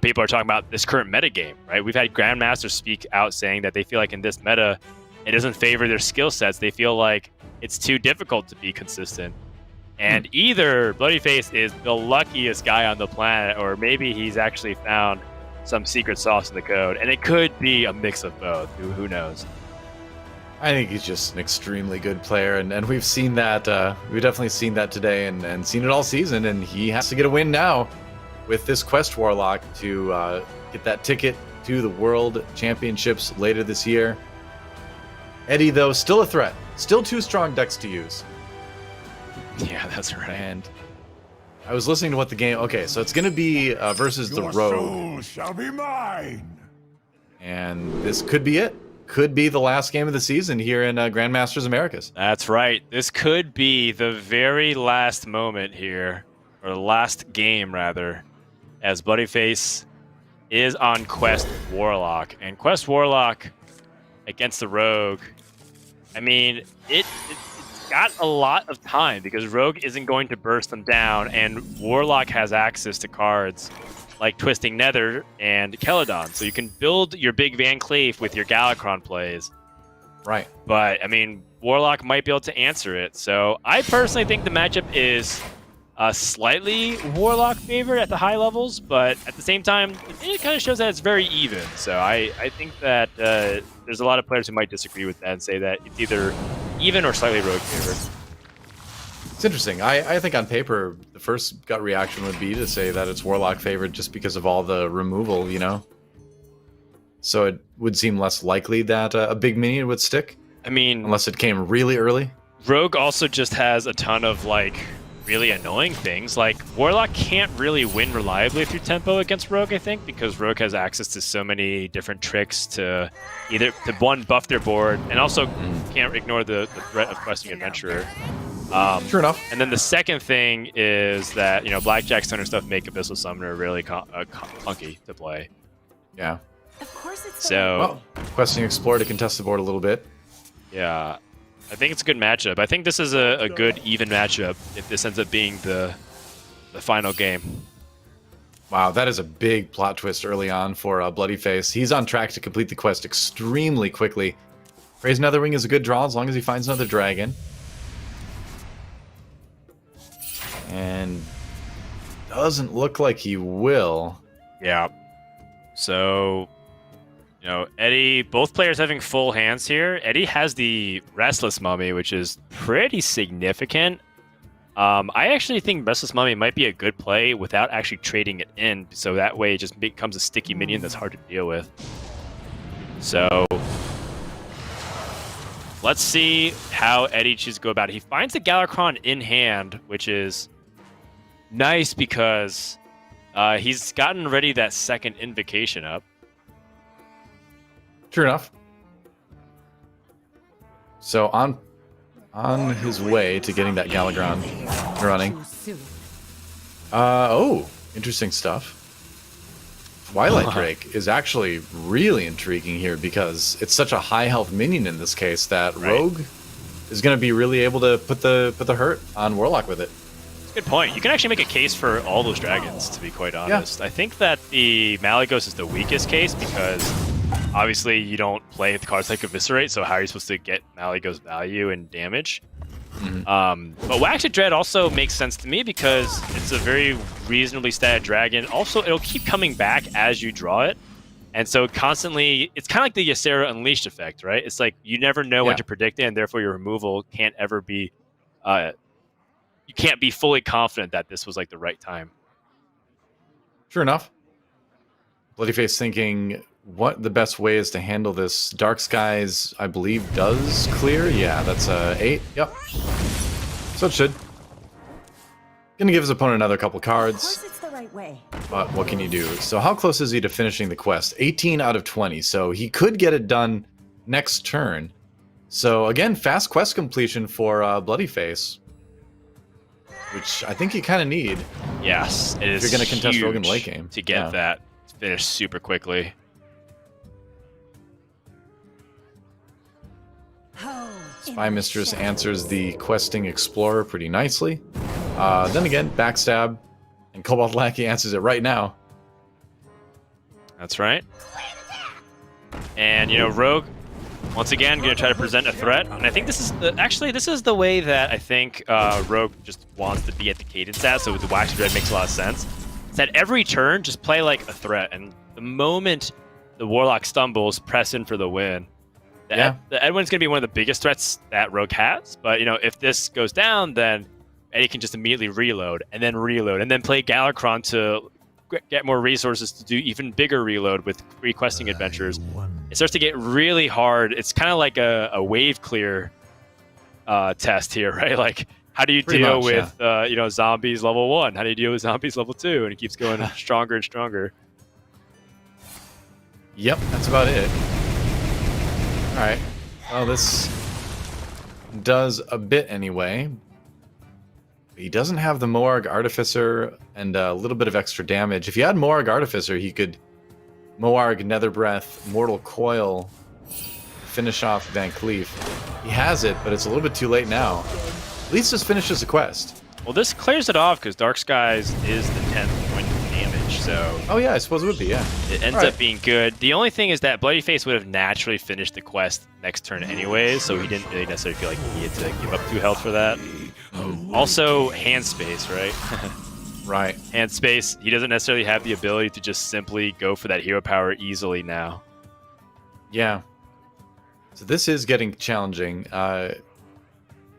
Speaker 1: people are talking about this current meta game, right? We've had Grandmasters speak out saying that they feel like in this meta, it doesn't favor their skill sets. They feel like it's too difficult to be consistent. And either bloodyface is the luckiest guy on the planet, or maybe he's actually found some secret sauce in the code. And it could be a mix of both. Who knows?
Speaker 2: I think he's just an extremely good player, and we've seen that. We've definitely seen that today, and seen it all season. And he has to get a win now with this Quest Warlock to get that ticket to the World Championships later this year. Eddie, though, still a threat. Still 2 strong decks to use.
Speaker 1: Yeah, that's right.
Speaker 2: And I was listening to what the game... Okay, so it's going to be versus the
Speaker 3: Your
Speaker 2: Rogue.
Speaker 3: soul shall be mine.
Speaker 2: And this could be it. Could be the last game of the season here in Grandmasters Americas.
Speaker 1: That's right. This could be the very last moment here, or the last game, rather, as bloodyface is on Quest Warlock. And Quest Warlock against the Rogue, I mean, it's got a lot of time because Rogue isn't going to burst them down, and Warlock has access to cards like Twisting Nether and Keladon. So you can build your big Van Cleef with your Galakron plays.
Speaker 2: Right.
Speaker 1: But, I mean, Warlock might be able to answer it. So I personally think the matchup is slightly Warlock favored at the high levels, but at the same time, it kind of shows that it's very even. So I think that there's a lot of players who might disagree with that and say that it's either even or slightly Rogue favored.
Speaker 2: It's interesting. I think on paper, the first gut reaction would be to say that it's Warlock favored just because of all the removal, So it would seem less likely that a big minion would stick.
Speaker 1: I mean,
Speaker 2: unless it came really early.
Speaker 1: Rogue also just has a ton of, really annoying things. Warlock can't really win reliably through tempo against Rogue, I think, because Rogue has access to so many different tricks to either, one, buff their board, and also can't ignore the threat of Questing Adventurer.
Speaker 2: Sure enough.
Speaker 1: And then the second thing is that, Blackjack, Stoner stuff make Abyssal Summoner really clunky to play.
Speaker 2: Yeah.
Speaker 4: Of course it's
Speaker 2: Well, Questing Explorer to contest the board a little bit.
Speaker 1: Yeah. I think it's a good matchup. I think this is a good, even matchup if this ends up being the final game.
Speaker 2: Wow, that is a big plot twist early on for bloodyface. He's on track to complete the quest extremely quickly. Raise Netherwing is a good draw as long as he finds another dragon. And doesn't look like he will.
Speaker 1: Yeah. So, Eddie, both players having full hands here. Eddie has the Restless Mummy, which is pretty significant. I actually think Restless Mummy might be a good play without actually trading it in, so that way it just becomes a sticky minion that's hard to deal with. So, let's see how Eddie chooses to go about it. He finds the Galakron in hand, which is nice because he's gotten ready that second invocation up.
Speaker 2: True enough. So on his way to getting that Galakron running. Interesting stuff. Twilight Drake is actually really intriguing here because it's such a high health minion in this case that Rogue is going to be really able to put the hurt on Warlock with it.
Speaker 1: Good point. You can actually make a case for all those dragons, to be quite honest. Yeah. I think that the Malygos is the weakest case because obviously you don't play with cards like Eviscerate, so how are you supposed to get Malygos value and damage? But Waxed Dread also makes sense to me because it's a very reasonably statted dragon. Also, it'll keep coming back as you draw it. And so constantly, it's kind of like the Ysera Unleashed effect, right? It's like you never know when to predict it, and therefore your removal can't ever be... you can't be fully confident that this was the right time.
Speaker 2: Sure enough. Bloodyface thinking what the best way is to handle this. Dark Skies, I believe, does clear. Yeah, that's 8. Yep. So it should. Gonna give his opponent another couple cards.
Speaker 4: Of course it's the right way.
Speaker 2: But what can you do? So how close is he to finishing the quest? 18 out of 20. So he could get it done next turn. So again, fast quest completion for Bloodyface. Which I think you kind of need.
Speaker 1: Yes, it is.
Speaker 2: If you're going to contest Rogue in the late game.
Speaker 1: To get that finished super quickly.
Speaker 2: Spy Mistress answers the Questing Explorer pretty nicely. Then again, Backstab and Cobalt Lackey answers it right now.
Speaker 1: That's right. And, you know, Rogue, once again, going to try to present a threat. And I think this is the way that I think Rogue just wants to be at the cadence at, so with the Wax Dread makes a lot of sense. It's that every turn, just play like a threat. And the moment the Warlock stumbles, press in for the win. The Edwin's going to be one of the biggest threats that Rogue has. But, you know, if this goes down, then Eddie can just immediately reload, and then play Galakron to get more resources to do even bigger reload with requesting adventures. It starts to get really hard. It's kind of like a wave clear test here, right? Like, how do you deal with you know, zombies level 1? How do you deal with zombies level 2? And it keeps going stronger and stronger.
Speaker 2: Yep, that's about it. All right. Well, this does a bit anyway. He doesn't have the Morg Artificer and a little bit of extra damage. If he had Morg Artificer, he could Morg, Nether Breath, Mortal Coil, finish off Van Cleef. He has it, but it's a little bit too late now. At least this finishes the quest.
Speaker 1: Well, this clears it off because Dark Skies is the 10th point of damage, so...
Speaker 2: Oh yeah, I suppose it would be, yeah.
Speaker 1: It ends up being good. The only thing is that Bloodyface would have naturally finished the quest next turn anyways, so he didn't really necessarily feel like he had to give up 2 health for that. Also, hand space, right?
Speaker 2: Right.
Speaker 1: Hand space, he doesn't necessarily have the ability to just simply go for that hero power easily now.
Speaker 2: Yeah. So this is getting challenging.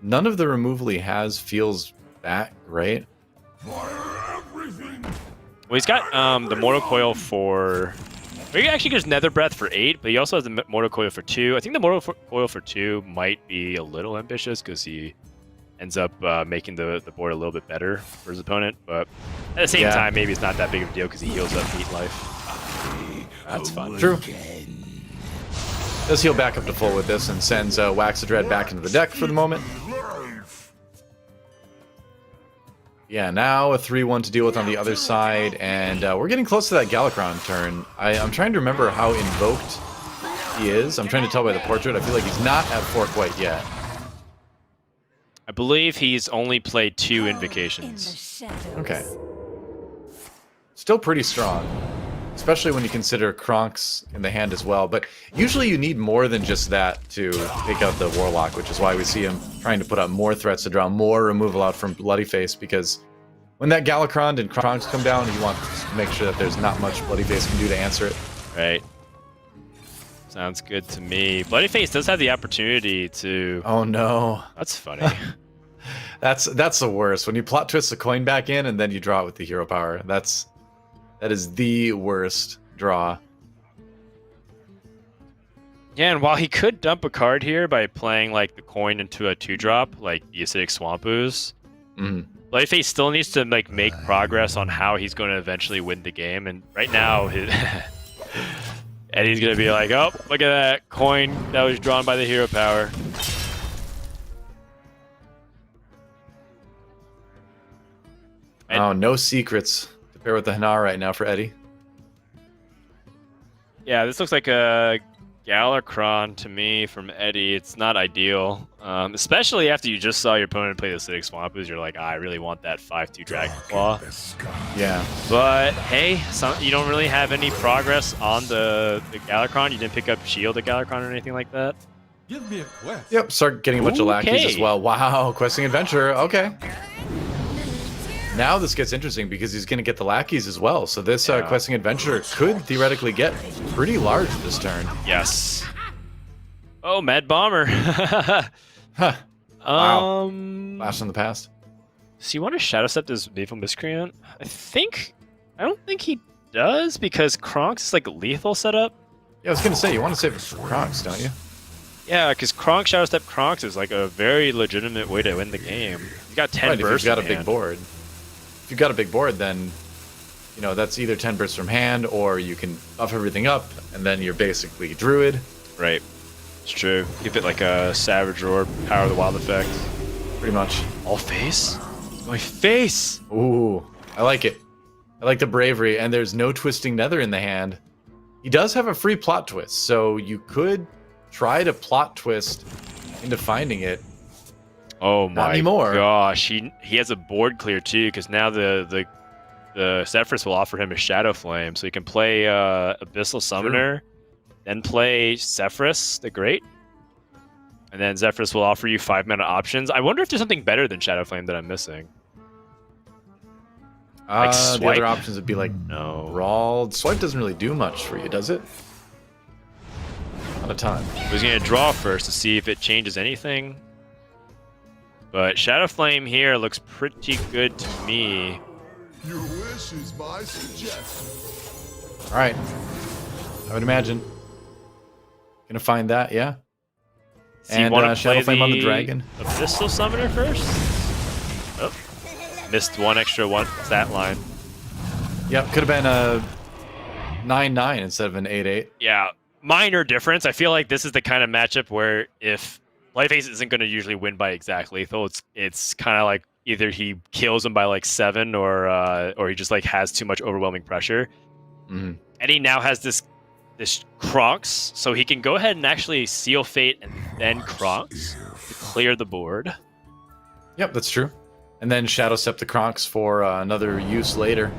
Speaker 2: None of the removal he has feels that great.
Speaker 1: Well, he's got the Mortal Coil for... Well, he actually goes Nether Breath for 8, but he also has the Mortal Coil for 2. I think the Mortal Coil for 2 might be a little ambitious because he ends up making the board a little bit better for his opponent. But at the same time, maybe it's not that big of a deal because he heals up Heat Life. That's fun.
Speaker 2: True. Does heal back up to full with this and sends Wax Dread back into the deck for the moment. Yeah, now a 3-1 to deal with on the other side, and we're getting close to that Galakron turn. I'm trying to remember how invoked he is. I'm trying to tell by the portrait. I feel like he's not at 4 quite yet.
Speaker 1: I believe he's only played 2 invocations.
Speaker 2: Okay. Still pretty strong, especially when you consider Kronk's in the hand as well. But usually you need more than just that to take out the Warlock, which is why we see him trying to put up more threats to draw more removal out from Bloodyface, because when that Galakron and Kronk's come down, you want to make sure that there's not much Bloodyface can do to answer it.
Speaker 1: Right. Sounds good to me. Bloodyface does have the opportunity to...
Speaker 2: Oh no.
Speaker 1: That's funny.
Speaker 2: That's the worst. When you plot twist the coin back in and then you draw it with the hero power. That is the worst draw.
Speaker 1: Yeah, and while he could dump a card here by playing like the coin into a 2-drop, like the Acidic Swamp Ooze, Bloodyface still needs to like make progress on how he's going to eventually win the game. And right now, Eddie's going to be like, oh, look at that coin that was drawn by the hero power.
Speaker 2: Oh, no secrets to pair with the Hanar right now for Eddie.
Speaker 1: Yeah, this looks like a Galakron to me from Eddie. It's not ideal, especially after you just saw your opponent play the Acidic Swamp Ooze. You're like, I really want that 5/2 Dragon Claw.
Speaker 2: Yeah.
Speaker 1: But hey, you don't really have any progress on the Galakron. You didn't pick up Shield at Galakron or anything like that.
Speaker 3: Give me a quest.
Speaker 2: Yep, start getting a bunch of lackeys as well. Wow, questing adventure. Okay. Now this gets interesting because he's going to get the lackeys as well. So this questing adventure could theoretically get pretty large this turn.
Speaker 1: Yes. Oh, Mad Bomber.
Speaker 2: Huh. Wow. Blast in the past.
Speaker 1: So you want to Shadow Step this Lethal Miscreant? I don't think he does because Kronk's is like a lethal setup.
Speaker 2: Yeah, I was going to say, you want to save it for Kronk's, don't you?
Speaker 1: Yeah, because Kronk Shadow Step Kronk's is like a very legitimate way to win the game. You got 10 bursts.
Speaker 2: If you've got a big board. If you've got a big board, then you know that's either 10 bursts from hand, or you can buff everything up, and then you're basically Druid.
Speaker 1: Right. It's true. Give it like a Savage Roar, Power of the Wild effect.
Speaker 2: Pretty much.
Speaker 1: All face? My face!
Speaker 2: Ooh, I like it. I like the bravery, and there's no Twisting Nether in the hand. He does have a free plot twist, so you could try to plot twist into finding it.
Speaker 1: Oh
Speaker 2: Not
Speaker 1: my
Speaker 2: anymore.
Speaker 1: gosh, he has a board clear too, because now the the Zephyrus will offer him a Shadow Flame, so he can play Abyssal Summoner, then play Zephyrus the Great, and then Zephyrus will offer you 5 mana options. I wonder if there's something better than Shadow Flame that I'm missing. Like
Speaker 2: The
Speaker 1: Swipe?
Speaker 2: other options would be like
Speaker 1: No.
Speaker 2: Brawl. Swipe doesn't really do much for you, does it? Not a ton.
Speaker 1: I was going to draw first to see if it changes anything. But Shadow Flame here looks pretty good to me.
Speaker 3: Your wish is my suggestion.
Speaker 2: All right. I would imagine. Gonna find that, yeah.
Speaker 1: So you
Speaker 2: And
Speaker 1: want to
Speaker 2: Shadow
Speaker 1: play
Speaker 2: Flame on the dragon.
Speaker 1: Abyssal Summoner first? Oh. Missed one extra stat line.
Speaker 2: Yep, could have been a 9/9 instead of an 8/8.
Speaker 1: Yeah, minor difference. I feel like this is the kind of matchup where if bloodyface isn't going to usually win by exact lethal, it's kind of like either he kills him by like 7 or he just like has too much overwhelming pressure.
Speaker 2: Mm-hmm.
Speaker 1: Eddie now has this Kronks, so he can go ahead and actually seal Fate and then Kronks to clear the board.
Speaker 2: Yep, that's true. And then Shadow Step the Kronks for another use later.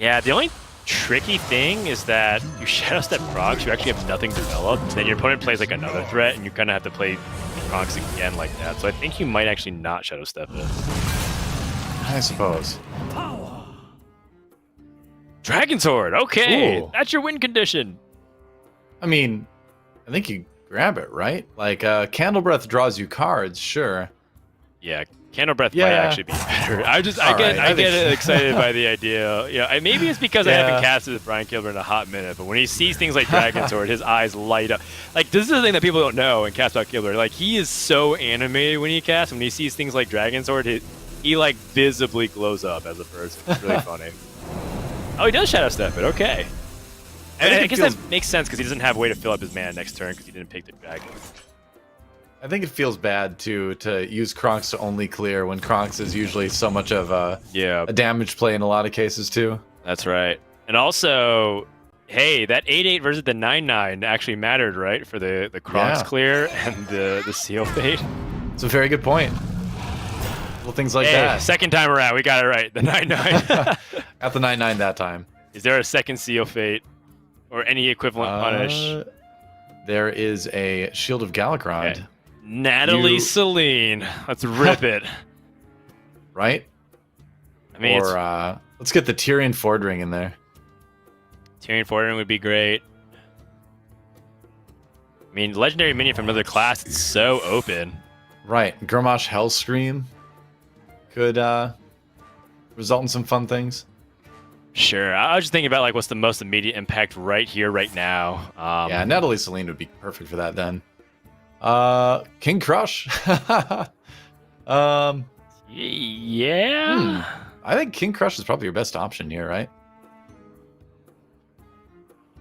Speaker 1: Yeah, the only tricky thing is that you Shadow Step Kronks, you actually have nothing developed. Then your opponent plays like another threat, and you kind of have to play Kronks again like that. So I think you might actually not Shadow Step it.
Speaker 2: I suppose.
Speaker 1: Dragon Sword, okay,
Speaker 2: Ooh.
Speaker 1: that's your win condition.
Speaker 2: I mean, I think you grab it, right? Like, Candle Breath draws you cards, sure.
Speaker 1: Yeah, Candle Breath might
Speaker 2: Yeah.
Speaker 1: actually be better. I get
Speaker 2: think-
Speaker 1: excited by the idea. Yeah, maybe it's because I
Speaker 2: Yeah.
Speaker 1: haven't casted with Brian Kilburn in a hot minute, but when he sees things like Dragon Sword, his eyes light up. Like, this is the thing that people don't know in Cast Out Kilburn. Like, he is so animated when he casts. When he sees things like Dragon Sword, he like visibly glows up as a person. It's really funny. Oh, he does Shadow Step it. Okay. And I guess that makes sense because he doesn't have a way to fill up his mana next turn because he didn't pick the dragon.
Speaker 2: I think it feels bad to use Kronks to only clear when Kronks is usually so much of a damage play in a lot of cases too.
Speaker 1: That's right. And also, hey, that 8/8 versus the 9/9 actually mattered, right? For the Kronks clear and the Seal Fate.
Speaker 2: It's a very good point. Little things like that.
Speaker 1: Second time around, we got it right. The 9/9.
Speaker 2: Got the 9/9 that time.
Speaker 1: Is there a second Seal Fate or any equivalent punish?
Speaker 2: There is a Shield of Galakrond.
Speaker 1: Okay. Natalie Celine. Let's rip it.
Speaker 2: Right?
Speaker 1: I mean,
Speaker 2: or let's get the Tyrion Fordring in there.
Speaker 1: Tyrion Fordring would be great. I mean, legendary minion from another class, it's so open.
Speaker 2: Right. Grommash Hellscream could result in some fun things.
Speaker 1: Sure. I was just thinking about like what's the most immediate impact right here, right now.
Speaker 2: Yeah, Natalie Celine would be perfect for that then. King Crush.
Speaker 1: Yeah.
Speaker 2: I think King Crush is probably your best option here, right?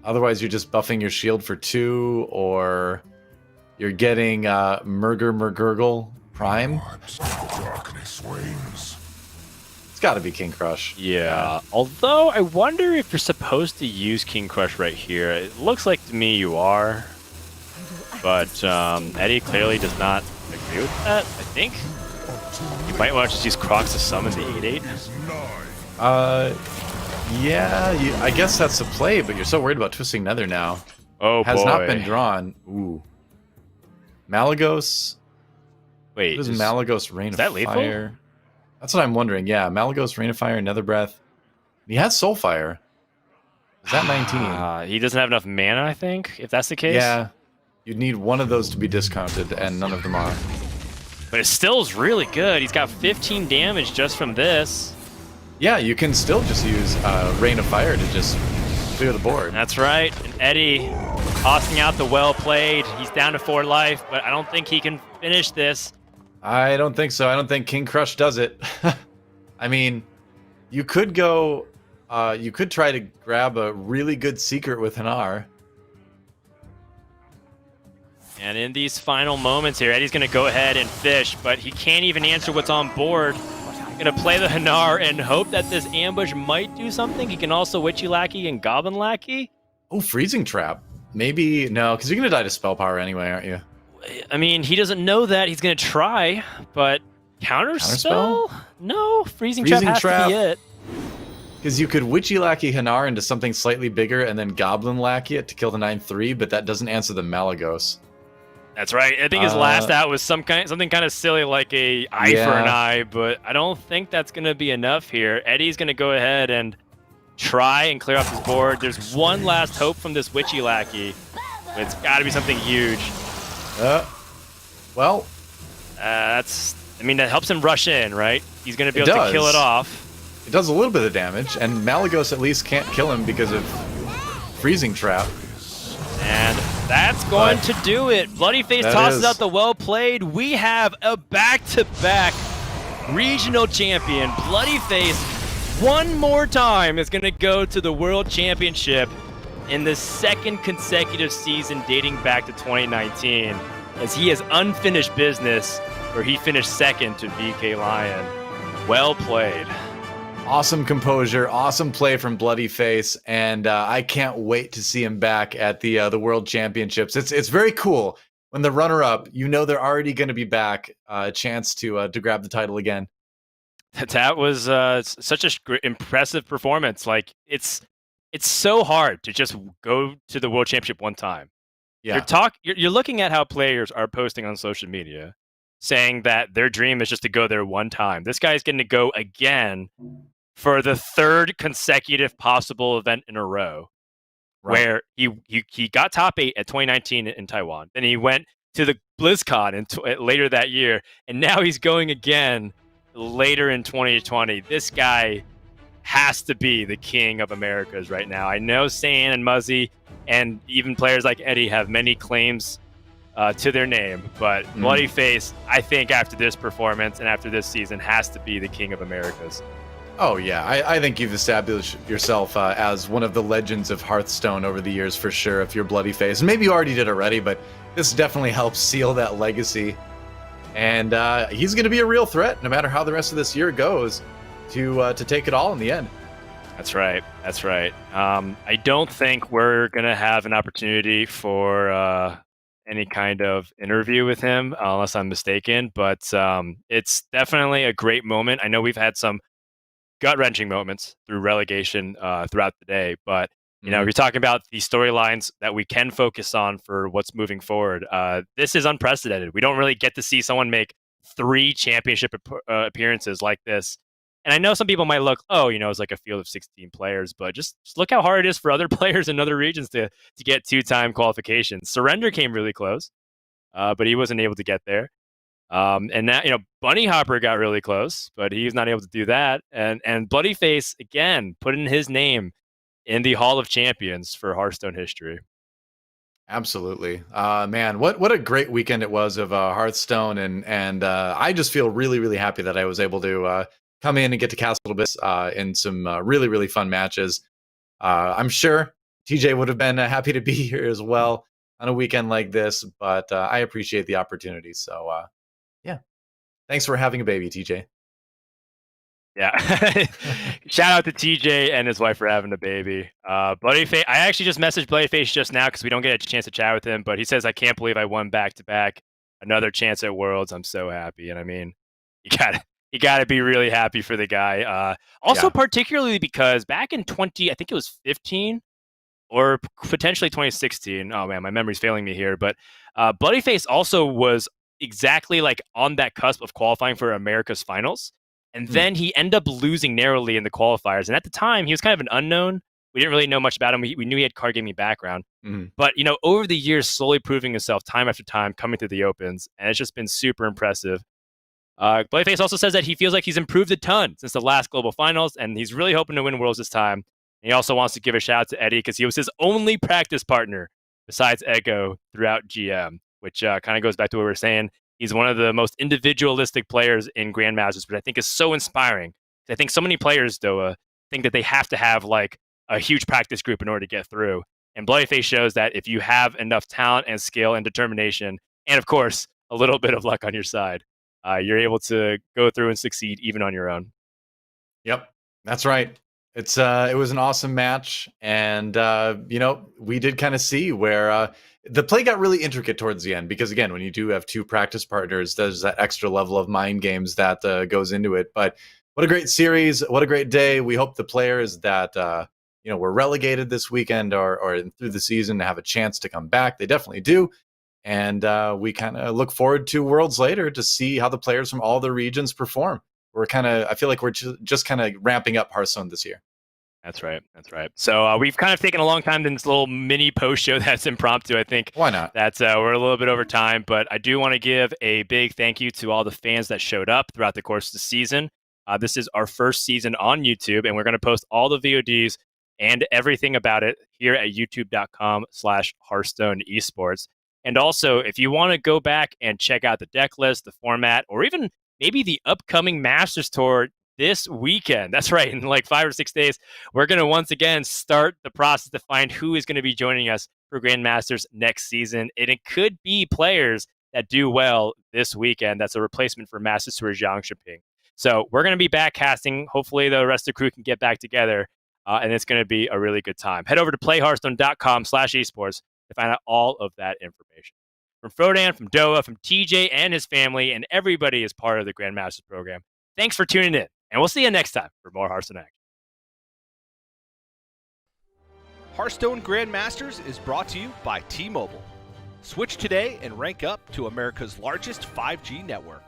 Speaker 2: Otherwise, you're just buffing your shield for 2, or you're getting Murgurgle Prime.
Speaker 3: Darkness wanes.
Speaker 2: It's got to be King Crush.
Speaker 1: Yeah. Although I wonder if you're supposed to use King Crush right here. It looks like to me you are. But Eddie clearly does not agree with that, I think. You might want to just use Crocs to summon the 8/8.
Speaker 2: Yeah, I guess that's the play, but you're so worried about Twisting Nether now.
Speaker 1: Oh,
Speaker 2: Has
Speaker 1: boy.
Speaker 2: not been drawn. Ooh. Malagos.
Speaker 1: Wait,
Speaker 2: What is Malagos Rain of
Speaker 1: that lethal?
Speaker 2: Fire? That's what I'm wondering. Yeah, Malagos Rain of Fire, Nether Breath. He has Soulfire. Is that 19?
Speaker 1: He doesn't have enough mana, I think, if that's the case.
Speaker 2: Yeah. You'd need one of those to be discounted, and none of them are.
Speaker 1: But it still is really good. He's got 15 damage just from this.
Speaker 2: Yeah, you can still just use Rain of Fire to just clear the board.
Speaker 1: That's right. And Eddie tossing out the well played. He's down to 4 life, but I don't think he can finish this.
Speaker 2: I don't think so. I don't think King Crush does it. I mean, you could go... you could try to grab a really good secret with Hanar.
Speaker 1: And in these final moments here, Eddie's going to go ahead and fish, but he can't even answer what's on board. Going to play the Hanar and hope that this ambush might do something. He can also Witchy Lackey and Goblin Lackey.
Speaker 2: Oh, Freezing Trap. Maybe... No, because you're going to die to Spell Power anyway, aren't you?
Speaker 1: I mean, he doesn't know that. He's going to try, but Counterspell? No, Freezing Trap has to be it.
Speaker 2: Because you could Witchy Lackey Hanar into something slightly bigger and then Goblin Lackey it to kill the 9/3, but that doesn't answer the Malagos.
Speaker 1: That's right. I think his last out was something kind of silly like a eye for an eye, but I don't think that's going to be enough here. Eddie's going to go ahead and try and clear off his board. There's one last hope from this Witchy Lackey. It's got to be something huge.
Speaker 2: Well,
Speaker 1: that helps him rush in, right? He's going to be able to kill it off.
Speaker 2: It does a little bit of damage, and Malagos at least can't kill him because of Freezing Trap.
Speaker 1: And that's going to do it. Bloodyface tosses out the well played. We have a back-to-back regional champion. Bloodyface, one more time, is going to go to the World Championship in the second consecutive season dating back to 2019, as he has unfinished business where he finished second to VK Lion. Well played.
Speaker 2: Awesome composure, awesome play from Bloodyface, and I can't wait to see him back at the World Championships. It's very cool when the runner-up, you know they're already going to be back, a chance to grab the title again.
Speaker 1: That was such a impressive performance. Like it's so hard to just go to the World Championship one time.
Speaker 2: Yeah,
Speaker 1: you're looking at how players are posting on social media, saying that their dream is just to go there one time. This guy's getting to go again for the third consecutive possible event in a row, where he got top 8 at 2019 in Taiwan. Then he went to the BlizzCon later that year, and now he's going again later in 2020. This guy has to be the king of Americas right now. I know Saiyan and Muzzy and even players like Eddie have many claims to their name, but Bloodyface, I think after this performance and after this season, has to be the king of Americas.
Speaker 2: Oh yeah, I think you've established yourself as one of the legends of Hearthstone over the years for sure, if you're Bloodyface. Maybe you already did already, but this definitely helps seal that legacy. And he's going to be a real threat, no matter how the rest of this year goes, to take it all in the end.
Speaker 1: That's right. That's right. I don't think we're going to have an opportunity for any kind of interview with him, unless I'm mistaken. But it's definitely a great moment. I know we've had some gut-wrenching moments through relegation throughout the day, but you know, you're talking about the storylines that we can focus on for what's moving forward. This is unprecedented. We don't really get to see someone make 3 championship appearances like this. And I know some people might look, it's like a field of 16 players, but just look how hard it is for other players in other regions to get 2-time qualifications. Surrender came really close, but he wasn't able to get there. And that, Bunny Hopper got really close, but he's not able to do that. And Bloodyface, again, put in his name in the Hall of Champions for Hearthstone history.
Speaker 2: Absolutely. Man, what a great weekend it was of Hearthstone. And I just feel really, really happy that I was able to come in and get to cast a little bit in some really, really fun matches. I'm sure TJ would have been happy to be here as well on a weekend like this, but I appreciate the opportunity. So, yeah. Thanks for having a baby, TJ.
Speaker 1: Yeah. Shout out to TJ and his wife for having a baby. Bloodyface, I actually just messaged Bloodyface just now because we don't get a chance to chat with him, but he says, I can't believe I won back-to-back. Another chance at Worlds. I'm so happy. And I mean, you gotta be really happy for the guy. Particularly because back in I think it was 15 or potentially 2016. Oh man, my memory's failing me here. But Bloodyface also was exactly like on that cusp of qualifying for America's finals. And then he ended up losing narrowly in the qualifiers. And at the time, he was kind of an unknown. We didn't really know much about him. We knew he had card gaming background. But, over the years, slowly proving himself time after time, coming through the opens. And it's just been super impressive. Bloodyface also says that he feels like he's improved a ton since the last global finals. And he's really hoping to win Worlds this time. And he also wants to give a shout out to Eddie because he was his only practice partner besides Ego throughout GM, which kind of goes back to what we were saying. He's one of the most individualistic players in Grandmasters, which I think is so inspiring. I think so many players, though, think that they have to have like a huge practice group in order to get through. And Bloodyface shows that if you have enough talent and skill and determination, and of course, a little bit of luck on your side, you're able to go through and succeed even on your own.
Speaker 2: Yep, that's right. It was an awesome match. And, we did kind of see where the play got really intricate towards the end, because again, when you do have 2 practice partners, there's that extra level of mind games that goes into it. But What a great series. What a great day. We hope the players that were relegated this weekend or through the season have a chance to come back. They definitely do. And we kind of look forward to Worlds later to see how the players from all the regions perform. I feel like we're just kind of ramping up Hearthstone this year.
Speaker 1: That's right. That's right. So we've kind of taken a long time in this little mini post show that's impromptu. I think
Speaker 2: Why not?
Speaker 1: That's we're a little bit over time, but I do want to give a big thank you to all the fans that showed up throughout the course of the season. This is our first season on YouTube, and we're going to post all the VODs and everything about it here at youtube.com/Hearthstone Esports. And also, if you want to go back and check out the deck list, the format, or even maybe the upcoming Masters Tour this weekend. That's right. In like 5 or 6 days, we're going to once again start the process to find who is going to be joining us for Grandmasters next season. And it could be players that do well this weekend. That's a replacement for Masters Tour Zhang Shiping. So we're going to be back casting. Hopefully the rest of the crew can get back together. And it's going to be a really good time. Head over to playhearthstone.com/esports to find out all of that information. From Frodan, from Doa, from TJ and his family, and everybody is part of the Grandmasters program. Thanks for tuning in. And we'll see you next time for more Hearthstone action.
Speaker 5: Hearthstone Grandmasters is brought to you by T-Mobile. Switch today and rank up to America's largest 5G network.